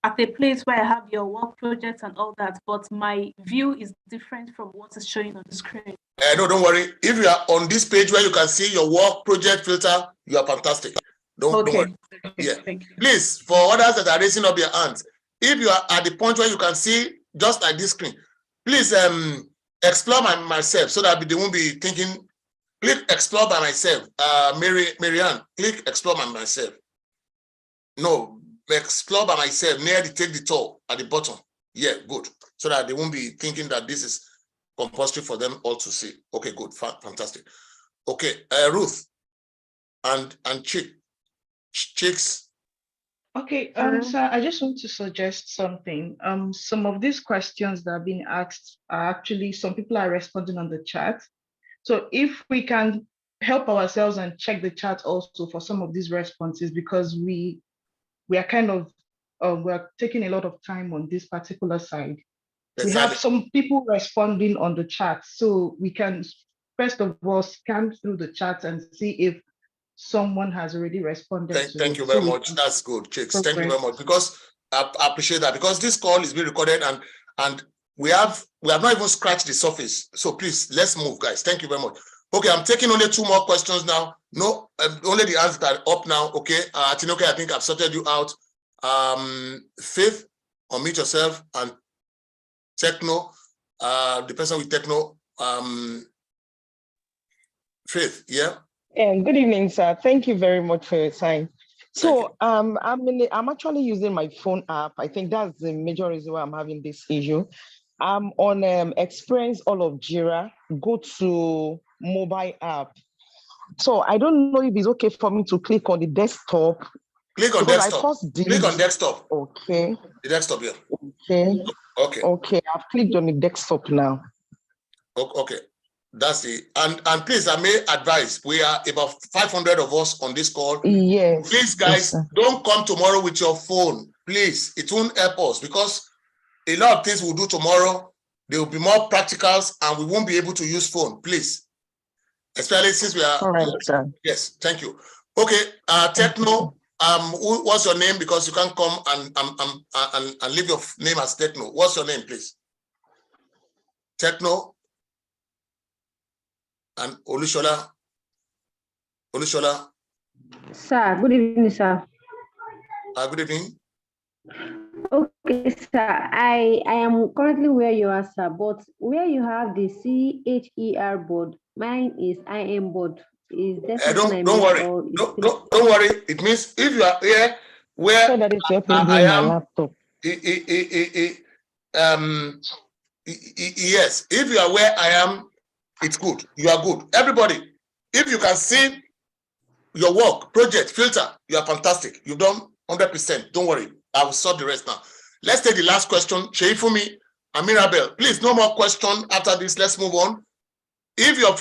a place where I have your work projects and all that, but my view is different from what is showing on the screen. No, don't worry. If you are on this page where you can see your work project filter, you are fantastic. Don't worry. Yeah. Please, for others that are raising up your hands, if you are at the point where you can see just like this screen, please explore myself so that they won't be thinking. Click explore by myself. Marianne, click explore by myself. No, explore by myself near the take the tour at the bottom. Yeah, good. So that they won't be thinking that this is compulsory for them all to see. Okay, good, fantastic. Okay, Ruth and Chicks. Okay, sir, I just want to suggest something. Some of these questions that are being asked are actually, some people are responding on the chat. So if we can help ourselves and check the chat also for some of these responses, because we are kind of, we're taking a lot of time on this particular side. We have some people responding on the chat, so we can first of all scan through the chat and see if someone has already responded. Thank you very much. That's good, Chicks. Thank you very much, because I appreciate that, because this call is being recorded and we have not even scratched the surface. So please, let's move, guys. Thank you very much. Okay, I'm taking only 2 more questions now. No, only the answers are up now. Okay, Tinoke, I think I've sorted you out. Faith, unmute yourself, and Techno, the person with Techno, Faith, yeah. Good evening, sir. Thank you very much for your time. So I'm actually using my phone app. I think that's the major reason why I'm having this issue. I'm on Experience all of Jira. Go to mobile app. So I don't know if it's okay for me to click on the desktop. Click on desktop. Click on desktop. Okay. The desktop, yeah. Okay. Okay. Okay. I've clicked on the desktop now. Okay. That's it. And please, I may advise, we are about 500 of us on this call. Yes. Please, guys, don't come tomorrow with your phone. Please, it won't help us because a lot of things we'll do tomorrow, there will be more practicals and we won't be able to use phone. Please. Especially since we are. All right, sir. Yes, thank you. Okay, Techno, what's your name? Because you can't come and leave your name as Techno. What's your name, please? Techno. And Olushola. Sir, good evening, sir. Good evening. Okay, sir. I am currently where you are, sir, but where you have the CHER board, mine is IM board. Is that don't worry. Don't worry. It means if you are here where I am, yes, if you are where I am, it's good. You are good. Everybody, if you can see your work, project, filter, you are fantastic. You've done 100%. Don't worry. I will sort the rest now. Let's take the last question. Sheifumi and Mirabel, please, no more question after this. Let's move on. If you're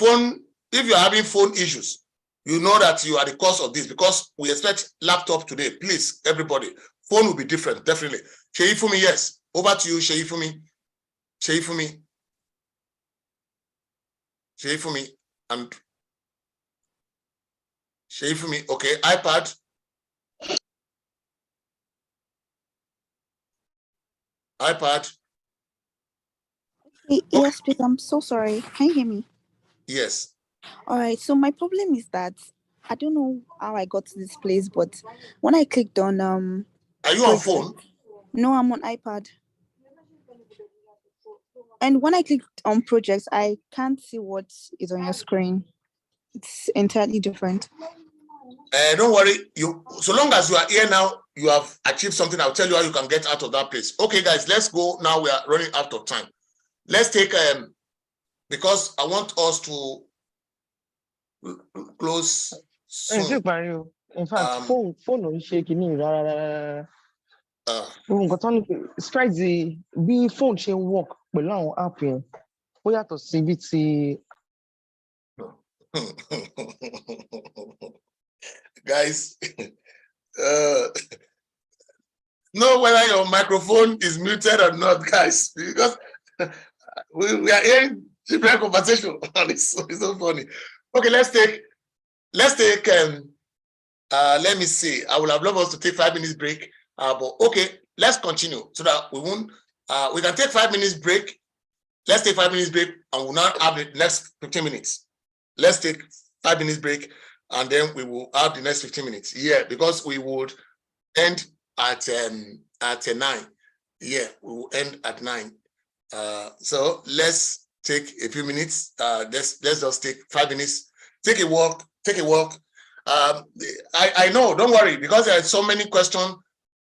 having phone issues, you know that you are the cause of this because we expect laptop today. Please, everybody, phone will be different, definitely. Sheifumi, yes. Over to you, Sheifumi. Sheifumi, and Sheifumi. Okay, iPad. Yes, please. I'm so sorry. Can you hear me? Yes. All right. So my problem is that I don't know how I got to this place, but when I clicked on Are you on phone? No, I'm on iPad. And when I clicked on projects, I can't see what is on your screen. It's entirely different. Don't worry. So long as you are here now, you have achieved something. I'll tell you how you can get out of that place. Okay, guys, let's go. Now we are running out of time. Let's take because I want us to close soon. In fact, phone is shaking. Strike the be phone she work below app here. We have to see it. Guys, know whether your microphone is muted or not, guys, because we are hearing different conversation. It's so funny. Okay, let's take let me see. I would have loved us to take 5 minutes break, but okay, let's continue so that we won't. We can take 5 minutes break. Let's take 5 minutes break, and we'll not have the next 15 minutes. Let's take 5 minutes break, and then we will have the next 15 minutes. Yeah, because we would end at 9. Yeah, we will end at 9. So let's take a few minutes. Let's just take 5 minutes. Take a walk. I know, don't worry, because there are so many questions.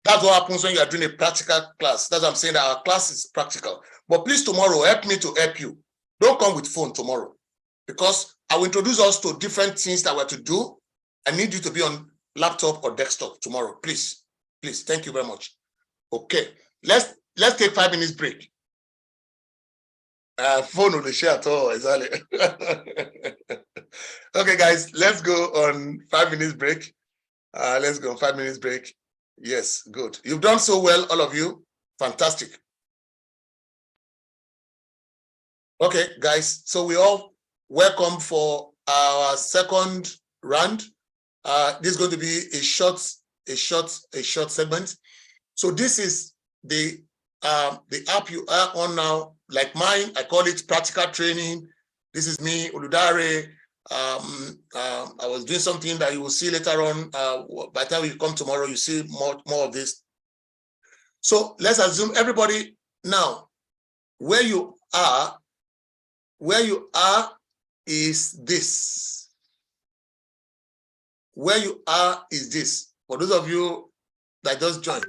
That's what happens when you are doing a practical class. That's what I'm saying, that our class is practical. But please, tomorrow, help me to help you. Don't come with phone tomorrow, because I will introduce us to different things that we're to do. I need you to be on laptop or desktop tomorrow. Please. Thank you very much. Okay, let's take 5 minutes break. Phone on the share at all, exactly. Okay, guys, let's go on 5 minutes break. Let's go on 5 minutes break. Yes, good. You've done so well, all of you. Fantastic. Okay, guys, so we all welcome for our second round. This is going to be a short segment. So this is the app you are on now, like mine. I call it practical training. This is me, Oludare. I was doing something that you will see later on. By the time you come tomorrow, you see more of this. So let's assume everybody now, where you are is this. Where you are is this. For those of you that just joined,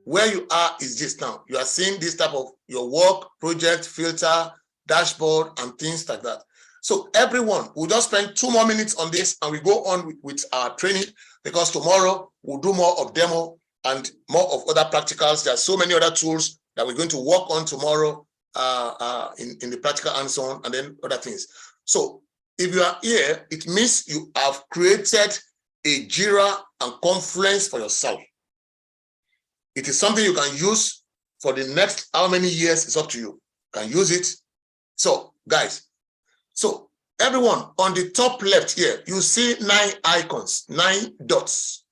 where you are is this now. You are seeing this type of your work, project, filter, dashboard, and things like that. So everyone, we'll just spend 2 more minutes on this and we go on with our training, because tomorrow we'll do more of demo and more of other practicals. There are so many other tools that we're going to work on tomorrow in the practical hands-on and then other things. So if you are here, it means you have created a Jira and Confluence for yourself. It is something you can use for the next how many years, it's up to you. You can use it. So guys, so everyone on the top left here, you see 9 icons, 9 dots.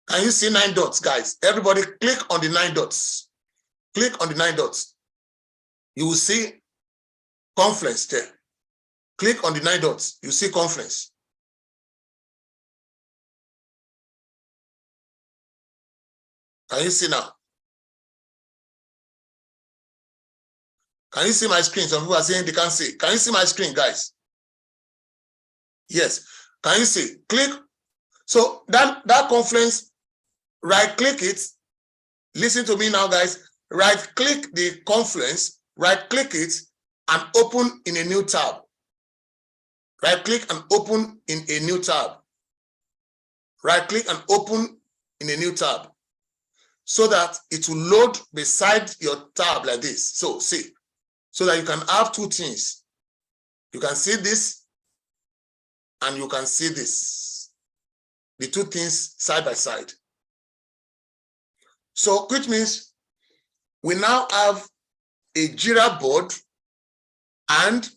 Can you see 9 dots, guys? Everybody click on the 9 dots. Click on the 9 dots. You will see Confluence there. Click on the 9 dots. You see Confluence. Can you see now? Can you see my screen? Some people are saying they can't see. Can you see my screen, guys? Yes. Can you see? Click. So that Confluence, right-click it. Listen to me now, guys. Right-click the Confluence, right-click it, and open in a new tab. Right-click and open in a new tab. Right-click and open in a new tab, so that it will load beside your tab like this. So see, so that you can have 2 things. You can see this and you can see this. The 2 things side by side. So which means we now have a Jira board and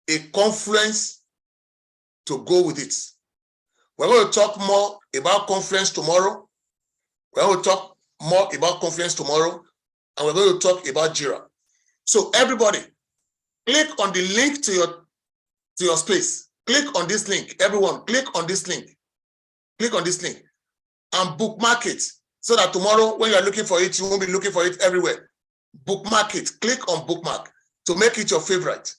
a Confluence to go with it. We're going to talk more about Confluence tomorrow. We're going to talk more about Confluence tomorrow, and we're going to talk about Jira. So everybody, click on the link to your space. Click on this link. Everyone, click on this link. Click on this link and bookmark it, so that tomorrow when you're looking for it, you won't be looking for it everywhere. Bookmark it. Click on bookmark to make it your favorite.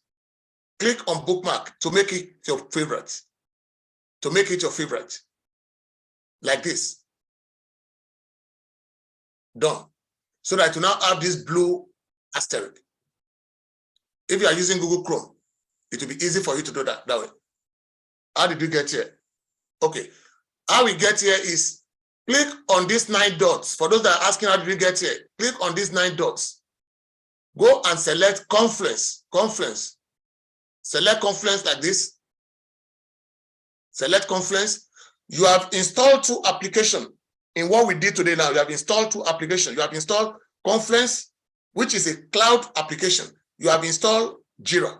Click on bookmark to make it your favorite. To make it your favorite. Like this. Done. So that you now have this blue asterisk. If you are using Google Chrome, it will be easy for you to do that way. How did you get here? Okay. How we get here is click on these 9 dots. For those that are asking how did we get here, click on these 9 dots. Go and select Confluence. Confluence. Select Confluence like this. Select Confluence. You have installed 2 applications. In what we did today now, you have installed 2 applications. You have installed Confluence, which is a cloud application. You have installed Jira,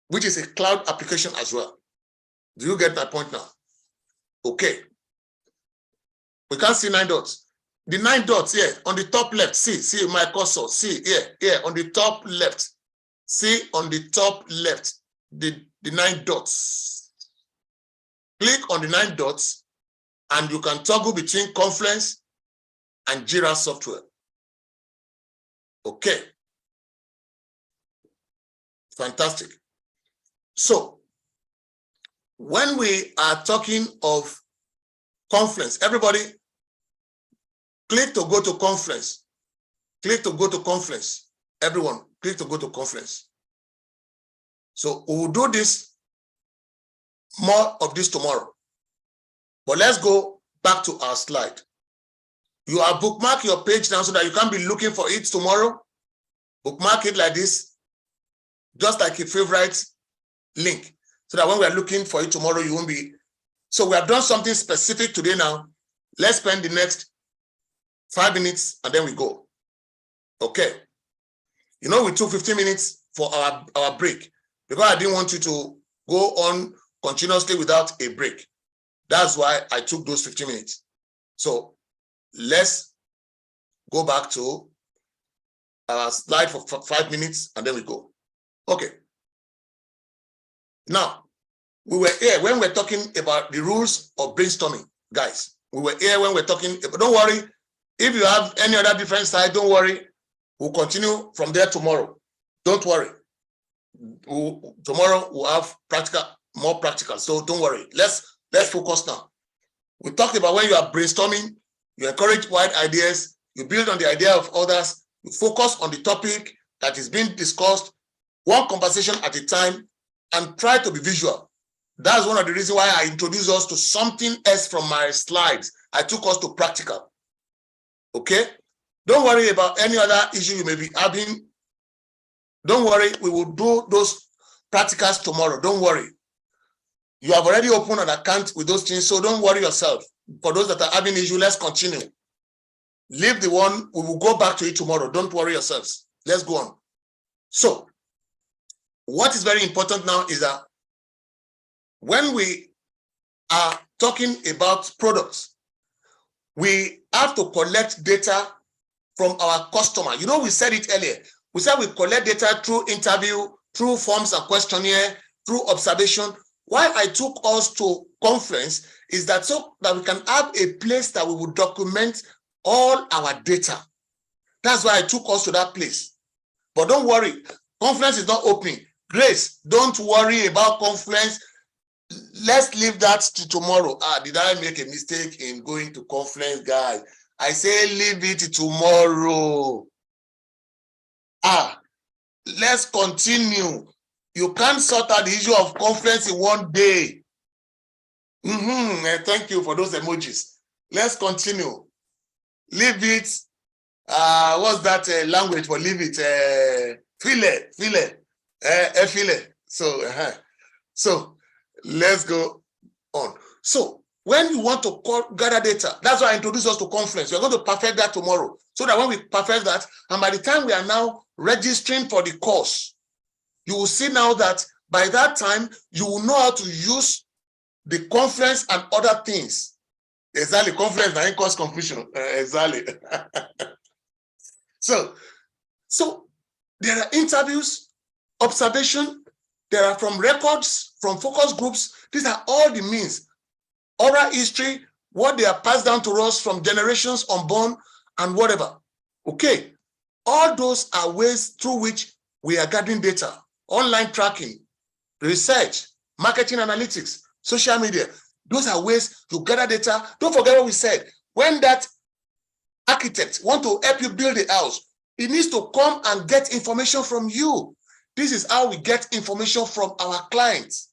which is a cloud application as well. Do you get my point now? Okay. We can't see 9 dots. The 9 dots here on the top left, see my cursor, see here on the top left. See on the top left, the 9 dots. Click on the 9 dots and you can toggle between Confluence and Jira software. Okay. Fantastic. So when we are talking of Confluence, everybody click to go to Confluence. Click to go to Confluence. Everyone, click to go to Confluence. So we will do this, more of this tomorrow. But let's go back to our slide. You are bookmark your page now so that you can't be looking for it tomorrow. Bookmark it like this, just like a favorite link, so that when we are looking for it tomorrow, you won't be. So we have done something specific today now. Let's spend the next 5 minutes and then we go. Okay. You know, we took 15 minutes for our break because I didn't want you to go on continuously without a break. That's why I took those 15 minutes. So let's go back to our slide for 5 minutes and then we go. Okay. Now, we were here when we're talking about the rules of brainstorming, guys. We were here when we're talking, don't worry. If you have any other different side, don't worry. We'll continue from there tomorrow. Don't worry. Tomorrow we'll have more practical. So don't worry. Let's focus now. We talked about when you are brainstorming, you encourage wide ideas, you build on the idea of others, you focus on the topic that is being discussed, one conversation at a time, and try to be visual. That's one of the reasons why I introduced us to something else from my slides. I took us to practical. Okay? Don't worry about any other issue you may be having. Don't worry, we will do those practicals tomorrow. Don't worry. You have already opened an account with those things, so don't worry yourself. For those that are having issue, let's continue. Leave the one, we will go back to it tomorrow. Don't worry yourselves. Let's go on. So, what is very important now is that when we are talking about products, we have to collect data from our customer. You know, we said it earlier. We said we collect data through interview, through forms and questionnaire, through observation. Why I took us to conference is that so that we can have a place that we will document all our data. That's why I took us to that place. But don't worry, conference is not opening. Grace, don't worry about conference. Let's leave that to tomorrow. Did I make a mistake in going to conference, guys? I say leave it tomorrow. Let's continue. You can't sort out the issue of conference in one day. Thank you for those emojis. Let's continue. Leave it. What's that language for leave it? File. So let's go on. So when you want to gather data, that's why I introduced us to conference. We're going to perfect that tomorrow. So that when we perfect that, and by the time we are now registering for the course, you will see now that by that time, you will know how to use the conference and other things. Exactly, conference and course completion. Exactly. So there are interviews, observation, there are from records, from focus groups. These are all the means. Oral history, what they are passed down to us from generations unborn and whatever. Okay. All those are ways through which we are gathering data. Online tracking, research, marketing analytics, social media. Those are ways to gather data. Don't forget what we said. When that architect wants to help you build a house, he needs to come and get information from you. This is how we get information from our clients.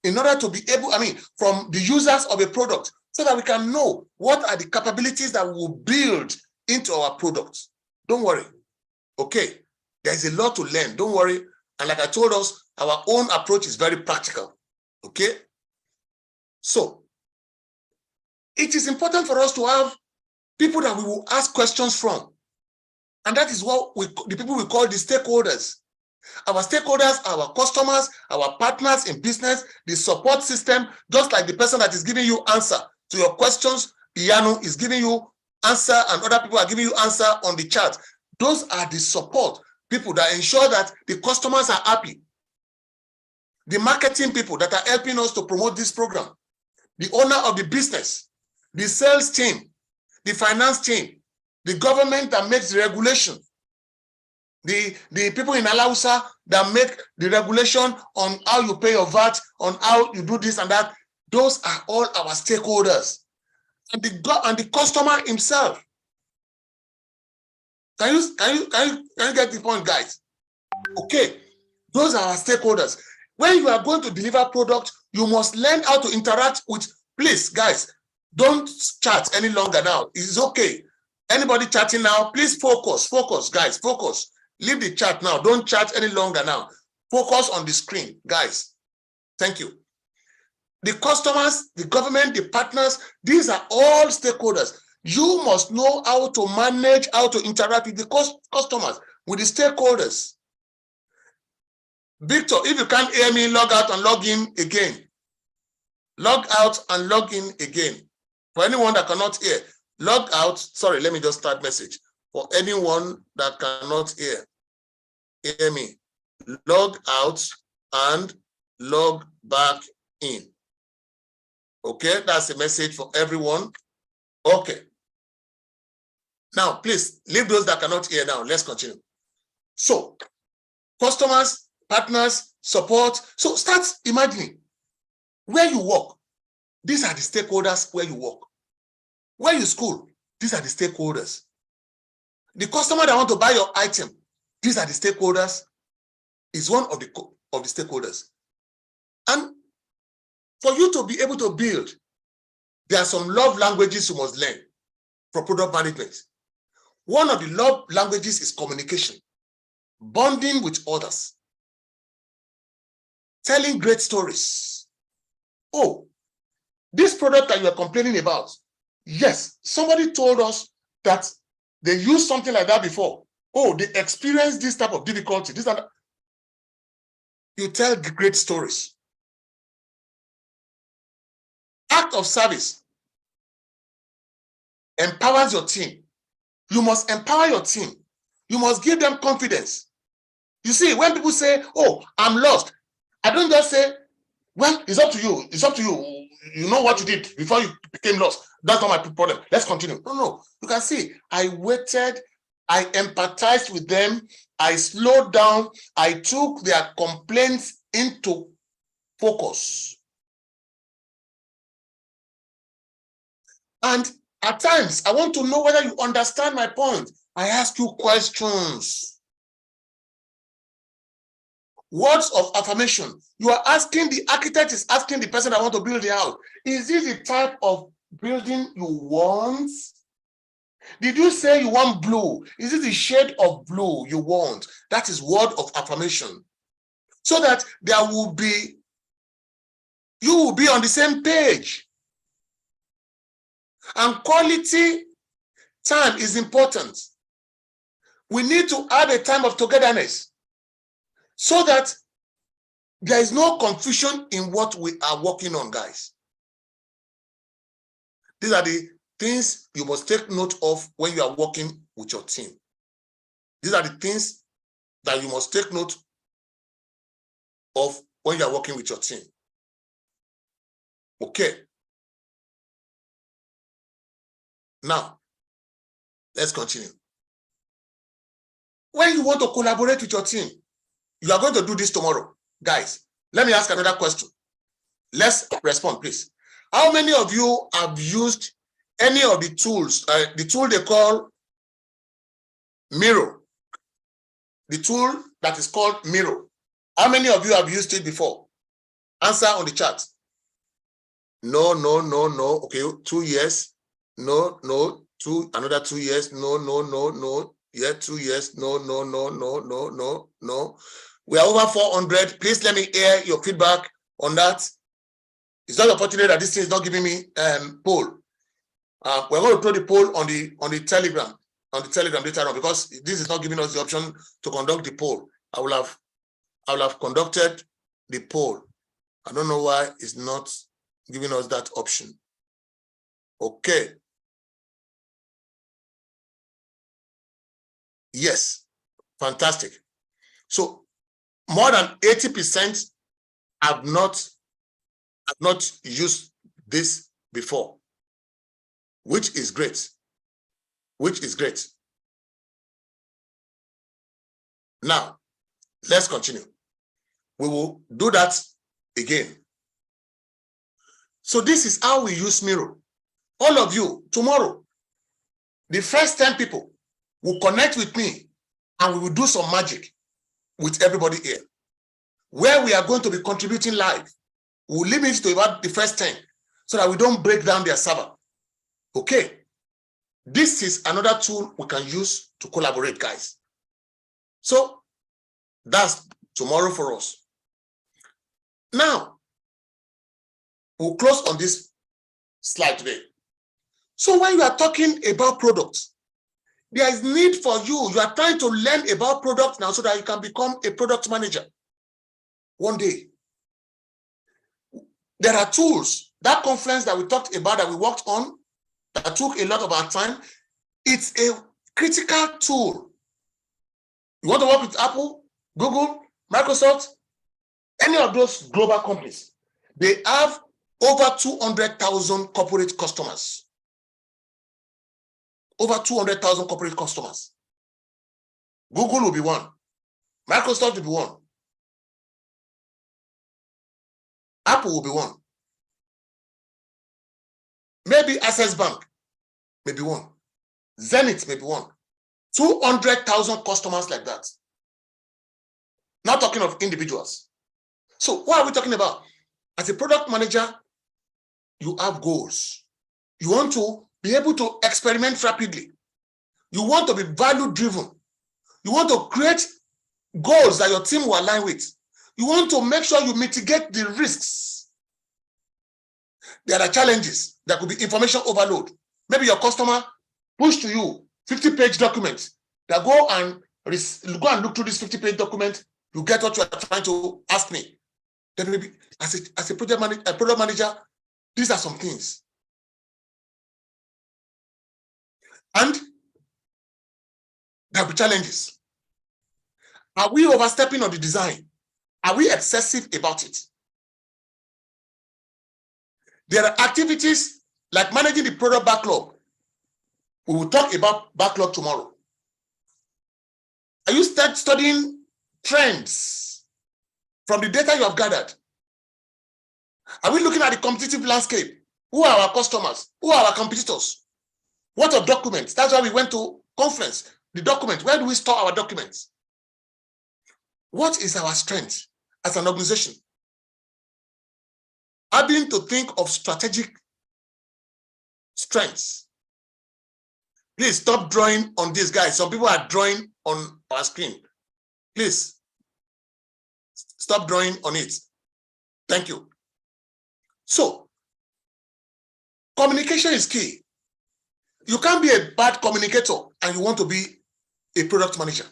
In order to be able, from the users of a product, so that we can know what are the capabilities that we will build into our products. Don't worry. Okay. There's a lot to learn. Don't worry. And like I told us, our own approach is very practical. Okay. So it is important for us to have people that we will ask questions from. And that is what the people we call the stakeholders. Our stakeholders are our customers, our partners in business, the support system, just like the person that is giving you answer to your questions. Iyanu is giving you answer and other people are giving you answer on the chat. Those are the support people that ensure that the customers are happy. The marketing people that are helping us to promote this program. The owner of the business, the sales team, the finance team, the government that makes the regulation, the people in Alausa that make the regulation on how you pay your VAT, on how you do this and that. Those are all our stakeholders. And the customer himself. Can you get the point, guys? Okay, those are our stakeholders. When you are going to deliver product, you must learn how to interact with, please, guys, don't chat any longer now. It's okay. Anybody chatting now, please focus, guys, focus. Leave the chat now. Don't chat any longer now. Focus on the screen, guys. Thank you. The customers, the government, the partners, these are all stakeholders. You must know how to manage, how to interact with the customers, with the stakeholders. Victor, if you can't hear me, log out and log in again. Log out and log in again. For anyone that cannot hear, log out. Sorry, let me just start message. For anyone that cannot hear me, log out and log back in. Okay, that's a message for everyone. Okay. Now, please leave those that cannot hear now. Let's continue. So, customers, partners, support. So start imagining where you work. These are the stakeholders where you work. Where you school, these are the stakeholders. The customer that want to buy your item, these are the stakeholders, is one of the stakeholders. And for you to be able to build, there are some love languages you must learn for product management. One of the love languages is communication, bonding with others, telling great stories. Oh, this product that you are complaining about, yes, somebody told us that they used something like that before. Oh, they experienced this type of difficulty. This and that. You tell great stories. Act of service empowers your team. You must empower your team. You must give them confidence. You see, when people say, oh, I'm lost, I don't just say, well, it's up to you. It's up to you. You know what you did before you became lost. That's not my problem. Let's continue. No. You can see, I waited, I empathized with them, I slowed down, I took their complaints into focus. And at times, I want to know whether you understand my point. I ask you questions. Words of affirmation. You are asking, the architect is asking the person that want to build the house, is this the type of building you want? Did you say you want blue? Is it the shade of blue you want? That is word of affirmation. So that there will be, you will be on the same page. And quality time is important. We need to have a time of togetherness so that there is no confusion in what we are working on, guys. These are the things you must take note of when you are working with your team. These are the things that you must take note of when you are working with your team. Okay. Now, let's continue. When you want to collaborate with your team, you are going to do this tomorrow. Guys, let me ask another question. Let's respond, please. How many of you have used any of the tools, the tool they call Miro? The tool that is called Miro. How many of you have used it before? Answer on the chat. No. Okay, 2 years. No. Another 2 years. No. Yeah, 2 years. No. We are over 400. Please let me hear your feedback on that. It's not unfortunate that this thing is not giving me poll. We're going to throw the poll on the Telegram later on, because this is not giving us the option to conduct the poll. I will have conducted the poll. I don't know why it's not giving us that option. Okay. Yes, fantastic. So more than 80% have not used this before, which is great. Now, let's continue. We will do that again. So this is how we use Miro. All of you, tomorrow, the first 10 people will connect with me and we will do some magic with everybody here, where we are going to be contributing live. We'll limit to about the first 10 so that we don't break down their server. Okay. This is another tool we can use to collaborate, guys. So that's tomorrow for us. Now, we'll close on this slide today. So when you are talking about products, there is need for you. You are trying to learn about products now so that you can become a product manager one day. There are tools. That conference that we talked about, that we worked on, that took a lot of our time, it's a critical tool. You want to work with Apple, Google, Microsoft, any of those global companies, they have over 200,000 corporate customers. Over 200,000 corporate customers. Google will be one. Microsoft will be one. Apple will be one. Maybe Access Bank may be one. Zenith may be one. 200,000 customers like that. Not talking of individuals. So what are we talking about? As a product manager, you have goals. You want to be able to experiment rapidly. You want to be value-driven. You want to create goals that your team will align with. You want to make sure you mitigate the risks. There are challenges. There could be information overload. Maybe your customer push to you 50-page documents that go and look through this 50-page document. You get what you are trying to ask me. Then maybe as a product manager, these are some things. And there will be challenges. Are we overstepping on the design? Are we excessive about it? There are activities like managing the product backlog. We will talk about backlog tomorrow. Are you studying trends from the data you have gathered? Are we looking at the competitive landscape? Who are our customers? Who are our competitors? What are documents? That's why we went to conference. The document, where do we store our documents? What is our strength as an organization? Having to think of strategic strengths. Please stop drawing on this, guys. Some people are drawing on our screen. Please stop drawing on it. Thank you. So, communication is key. You can't be a bad communicator and you want to be a product manager.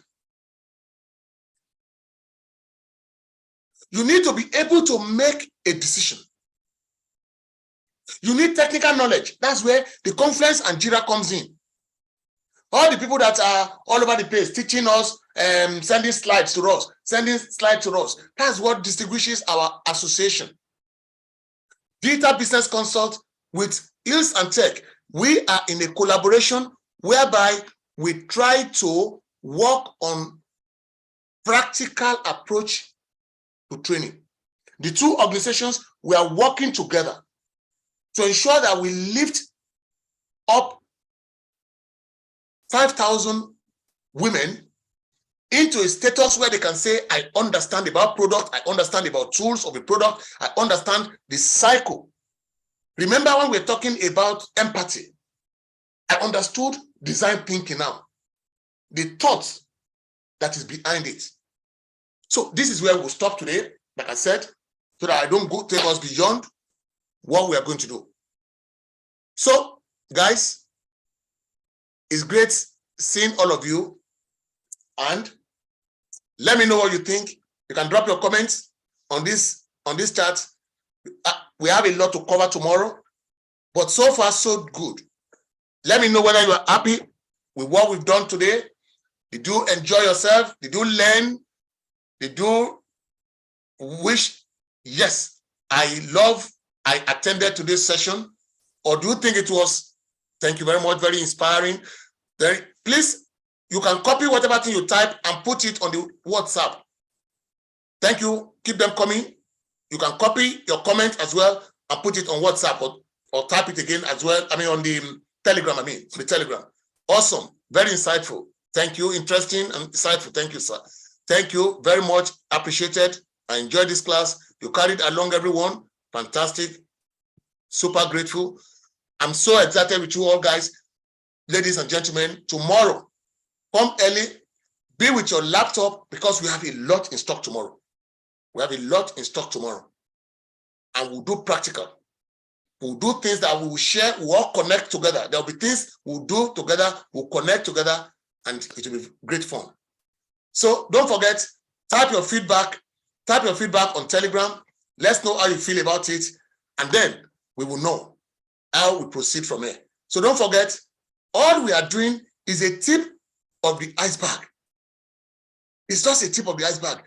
You need to be able to make a decision. You need technical knowledge. That's where the Confluence and Jira comes in. All the people that are all over the place teaching us, sending slides to us, That's what distinguishes our association. Digital Business Consult with HeelsandTech, we are in a collaboration whereby we try to work on practical approach to training. The two organizations, we are working together to ensure that we lift up 5,000 women into a status where they can say, I understand about product, I understand about tools of the product, I understand the cycle. Remember when we're talking about empathy, I understood design thinking now, the thought that is behind it. So this is where we'll stop today, like I said, so that I don't go take us beyond what we are going to do. So, guys, it's great seeing all of you, and let me know what you think. You can drop your comments on this chat. We have a lot to cover tomorrow, but so far so good. Let me know whether you are happy with what we've done today. Did you enjoy yourself? Did you learn? Did you wish, yes, I attended to this session? Or do you think it was, thank you very much, very inspiring? Please, you can copy whatever thing you type and put it on the WhatsApp. Thank you. Keep them coming. You can copy your comment as well and put it on WhatsApp or type it again as well. I mean, on the Telegram, the Telegram. Awesome. Very insightful. Thank you. Interesting and insightful. Thank you, sir. Thank you very much. Appreciated. I enjoyed this class. You carried along everyone. Fantastic. Super grateful. I'm so excited with you all, guys. Ladies and gentlemen, tomorrow, come early, be with your laptop because we have a lot in stock tomorrow. We have a lot in stock tomorrow. And we'll do practical. We'll do things that we will share, we'll all connect together. There'll be things we'll do together, we'll connect together, and it will be great fun. So don't forget, type your feedback on Telegram. Let's know how you feel about it, and then we will know how we proceed from here. So don't forget, all we are doing is a tip of the iceberg. It's just a tip of the iceberg.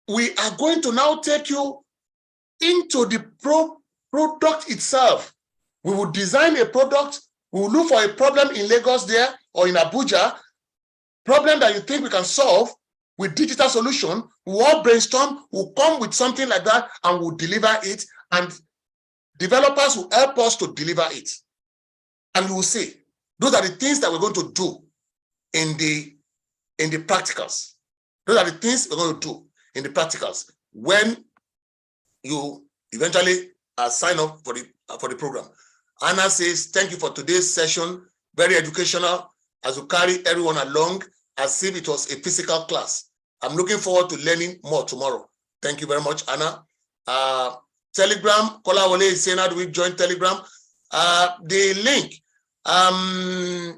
we are going to now take you into the product itself. We will design a product. We will look for a problem in Lagos there or in Abuja, problem that you think we can solve with digital solution. We'll all brainstorm, we'll come with something like that, and we'll deliver it. And developers will help us to deliver it. And we will see. Those are the things that we're going to do in the practicals. Those are the things we're going to do in the practicals when you eventually sign up for the program. Anna says, thank you for today's session. Very educational, as you carry everyone along as if it was a physical class. I'm looking forward to learning more tomorrow. Thank you very much, Anna. Telegram, Kola Wole is saying, how do we join Telegram? The link, I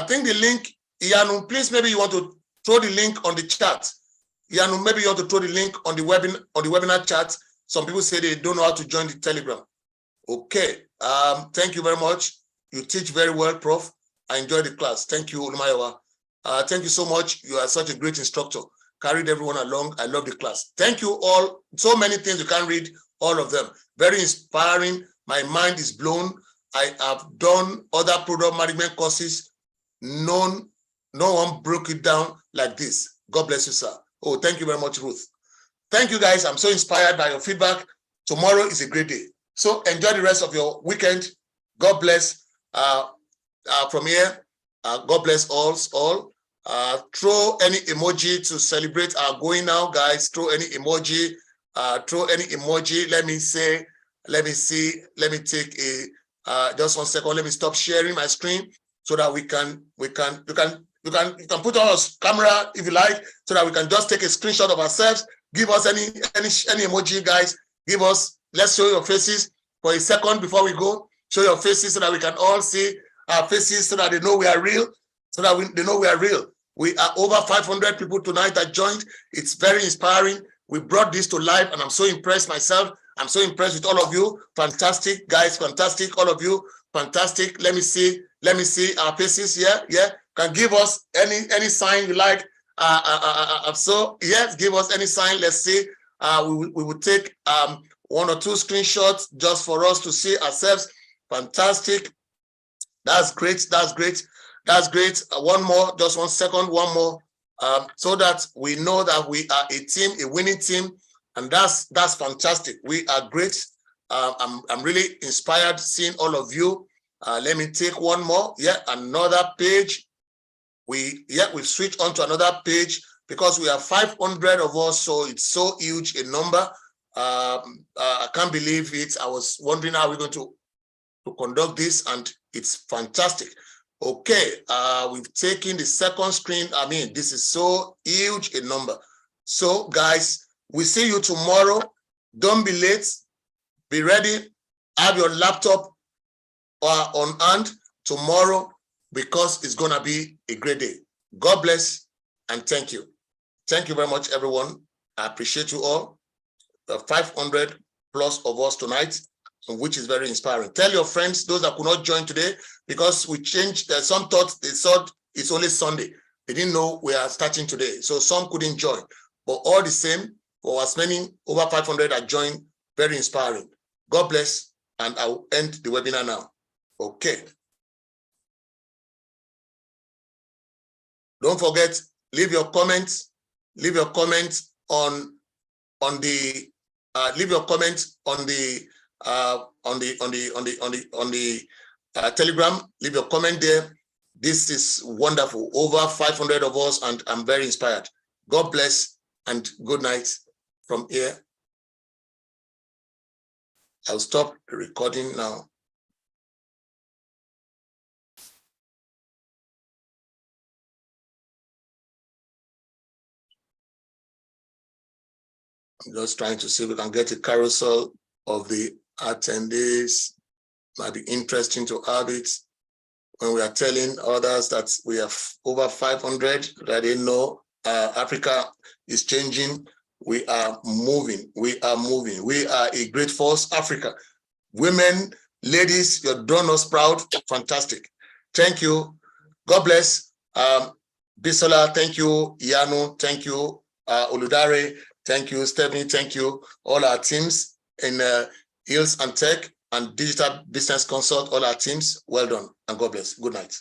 think the link, Yanu, please, maybe you want to throw the link on the chat. Yanu, maybe you want to throw the link on the webinar chat. Some people say they don't know how to join the Telegram. Okay, thank you very much. You teach very well, Prof. I enjoyed the class. Thank you, Olumayowa. Thank you so much. You are such a great instructor. Carried everyone along. I love the class. Thank you all. So many things, you can't read all of them. Very inspiring. My mind is blown. I have done other product management courses. No one broke it down like this. God bless you, sir. Oh, thank you very much, Ruth. Thank you, guys. I'm so inspired by your feedback. Tomorrow is a great day. So enjoy the rest of your weekend. God bless. From here, God bless all. Throw any emoji to celebrate our going now, guys. Throw any emoji. Let me take a just 1 second. Let me stop sharing my screen so that you can put on a camera if you like, so that we can just take a screenshot of ourselves. Give us any emoji, guys. Give us. Let's show your faces for a second before we go. Show your faces so that we can all see our faces, so that they know we are real. So that they know we are real. We are over 500 people tonight that joined. It's very inspiring. We brought this to life, and I'm so impressed myself. I'm so impressed with all of you. Fantastic, guys. Fantastic, all of you. Fantastic. Let me see our faces here. Yeah, can give us any sign you like. So yes, give us any sign. Let's see. We will take 1 or 2 screenshots just for us to see ourselves. Fantastic. That's great. That's great. That's great. One more, just 1 second, one more, so that we know that we are a team, a winning team, and that's fantastic. We are great. I'm really inspired seeing all of you. Let me take one more. Yeah, another page. We've switched on to another page because we have 500 of us, so it's so huge a number. I can't believe it. I was wondering how we're going to conduct this, and it's fantastic. Okay, we've taken the second screen. I mean, this is so huge a number. So guys, we see you tomorrow. Don't be late. Be ready. Have your laptop on hand tomorrow, because it's going to be a great day. God bless and thank you. Thank you very much, everyone. I appreciate you all. The 500 plus of us tonight, which is very inspiring. Tell your friends, those that could not join today, because we changed. Some thought it's only Sunday. They didn't know we are starting today, so some couldn't join. But all the same, for as many over 500 that joined, very inspiring. God bless, and I will end the webinar now. Okay. Don't forget, leave your comments. Leave your comments on the Telegram. Leave your comment there. This is wonderful. Over 500 of us, and I'm very inspired. God bless and good night from here. I'll stop the recording now. I'm just trying to see if we can get a carousel of the attendees. Might be interesting to have it when we are telling others that we have over 500, that they know Africa is changing. We are moving. We are moving. We are a great force, Africa. Women, ladies, you've done us proud. Fantastic. Thank you. God bless. Bisola, thank you. Yanu, thank you. Oludare, Thank you, Stephanie. Thank you, all our teams in Heels and Tech and Digital Business Consult, all our teams. Well done, and God bless. Good night.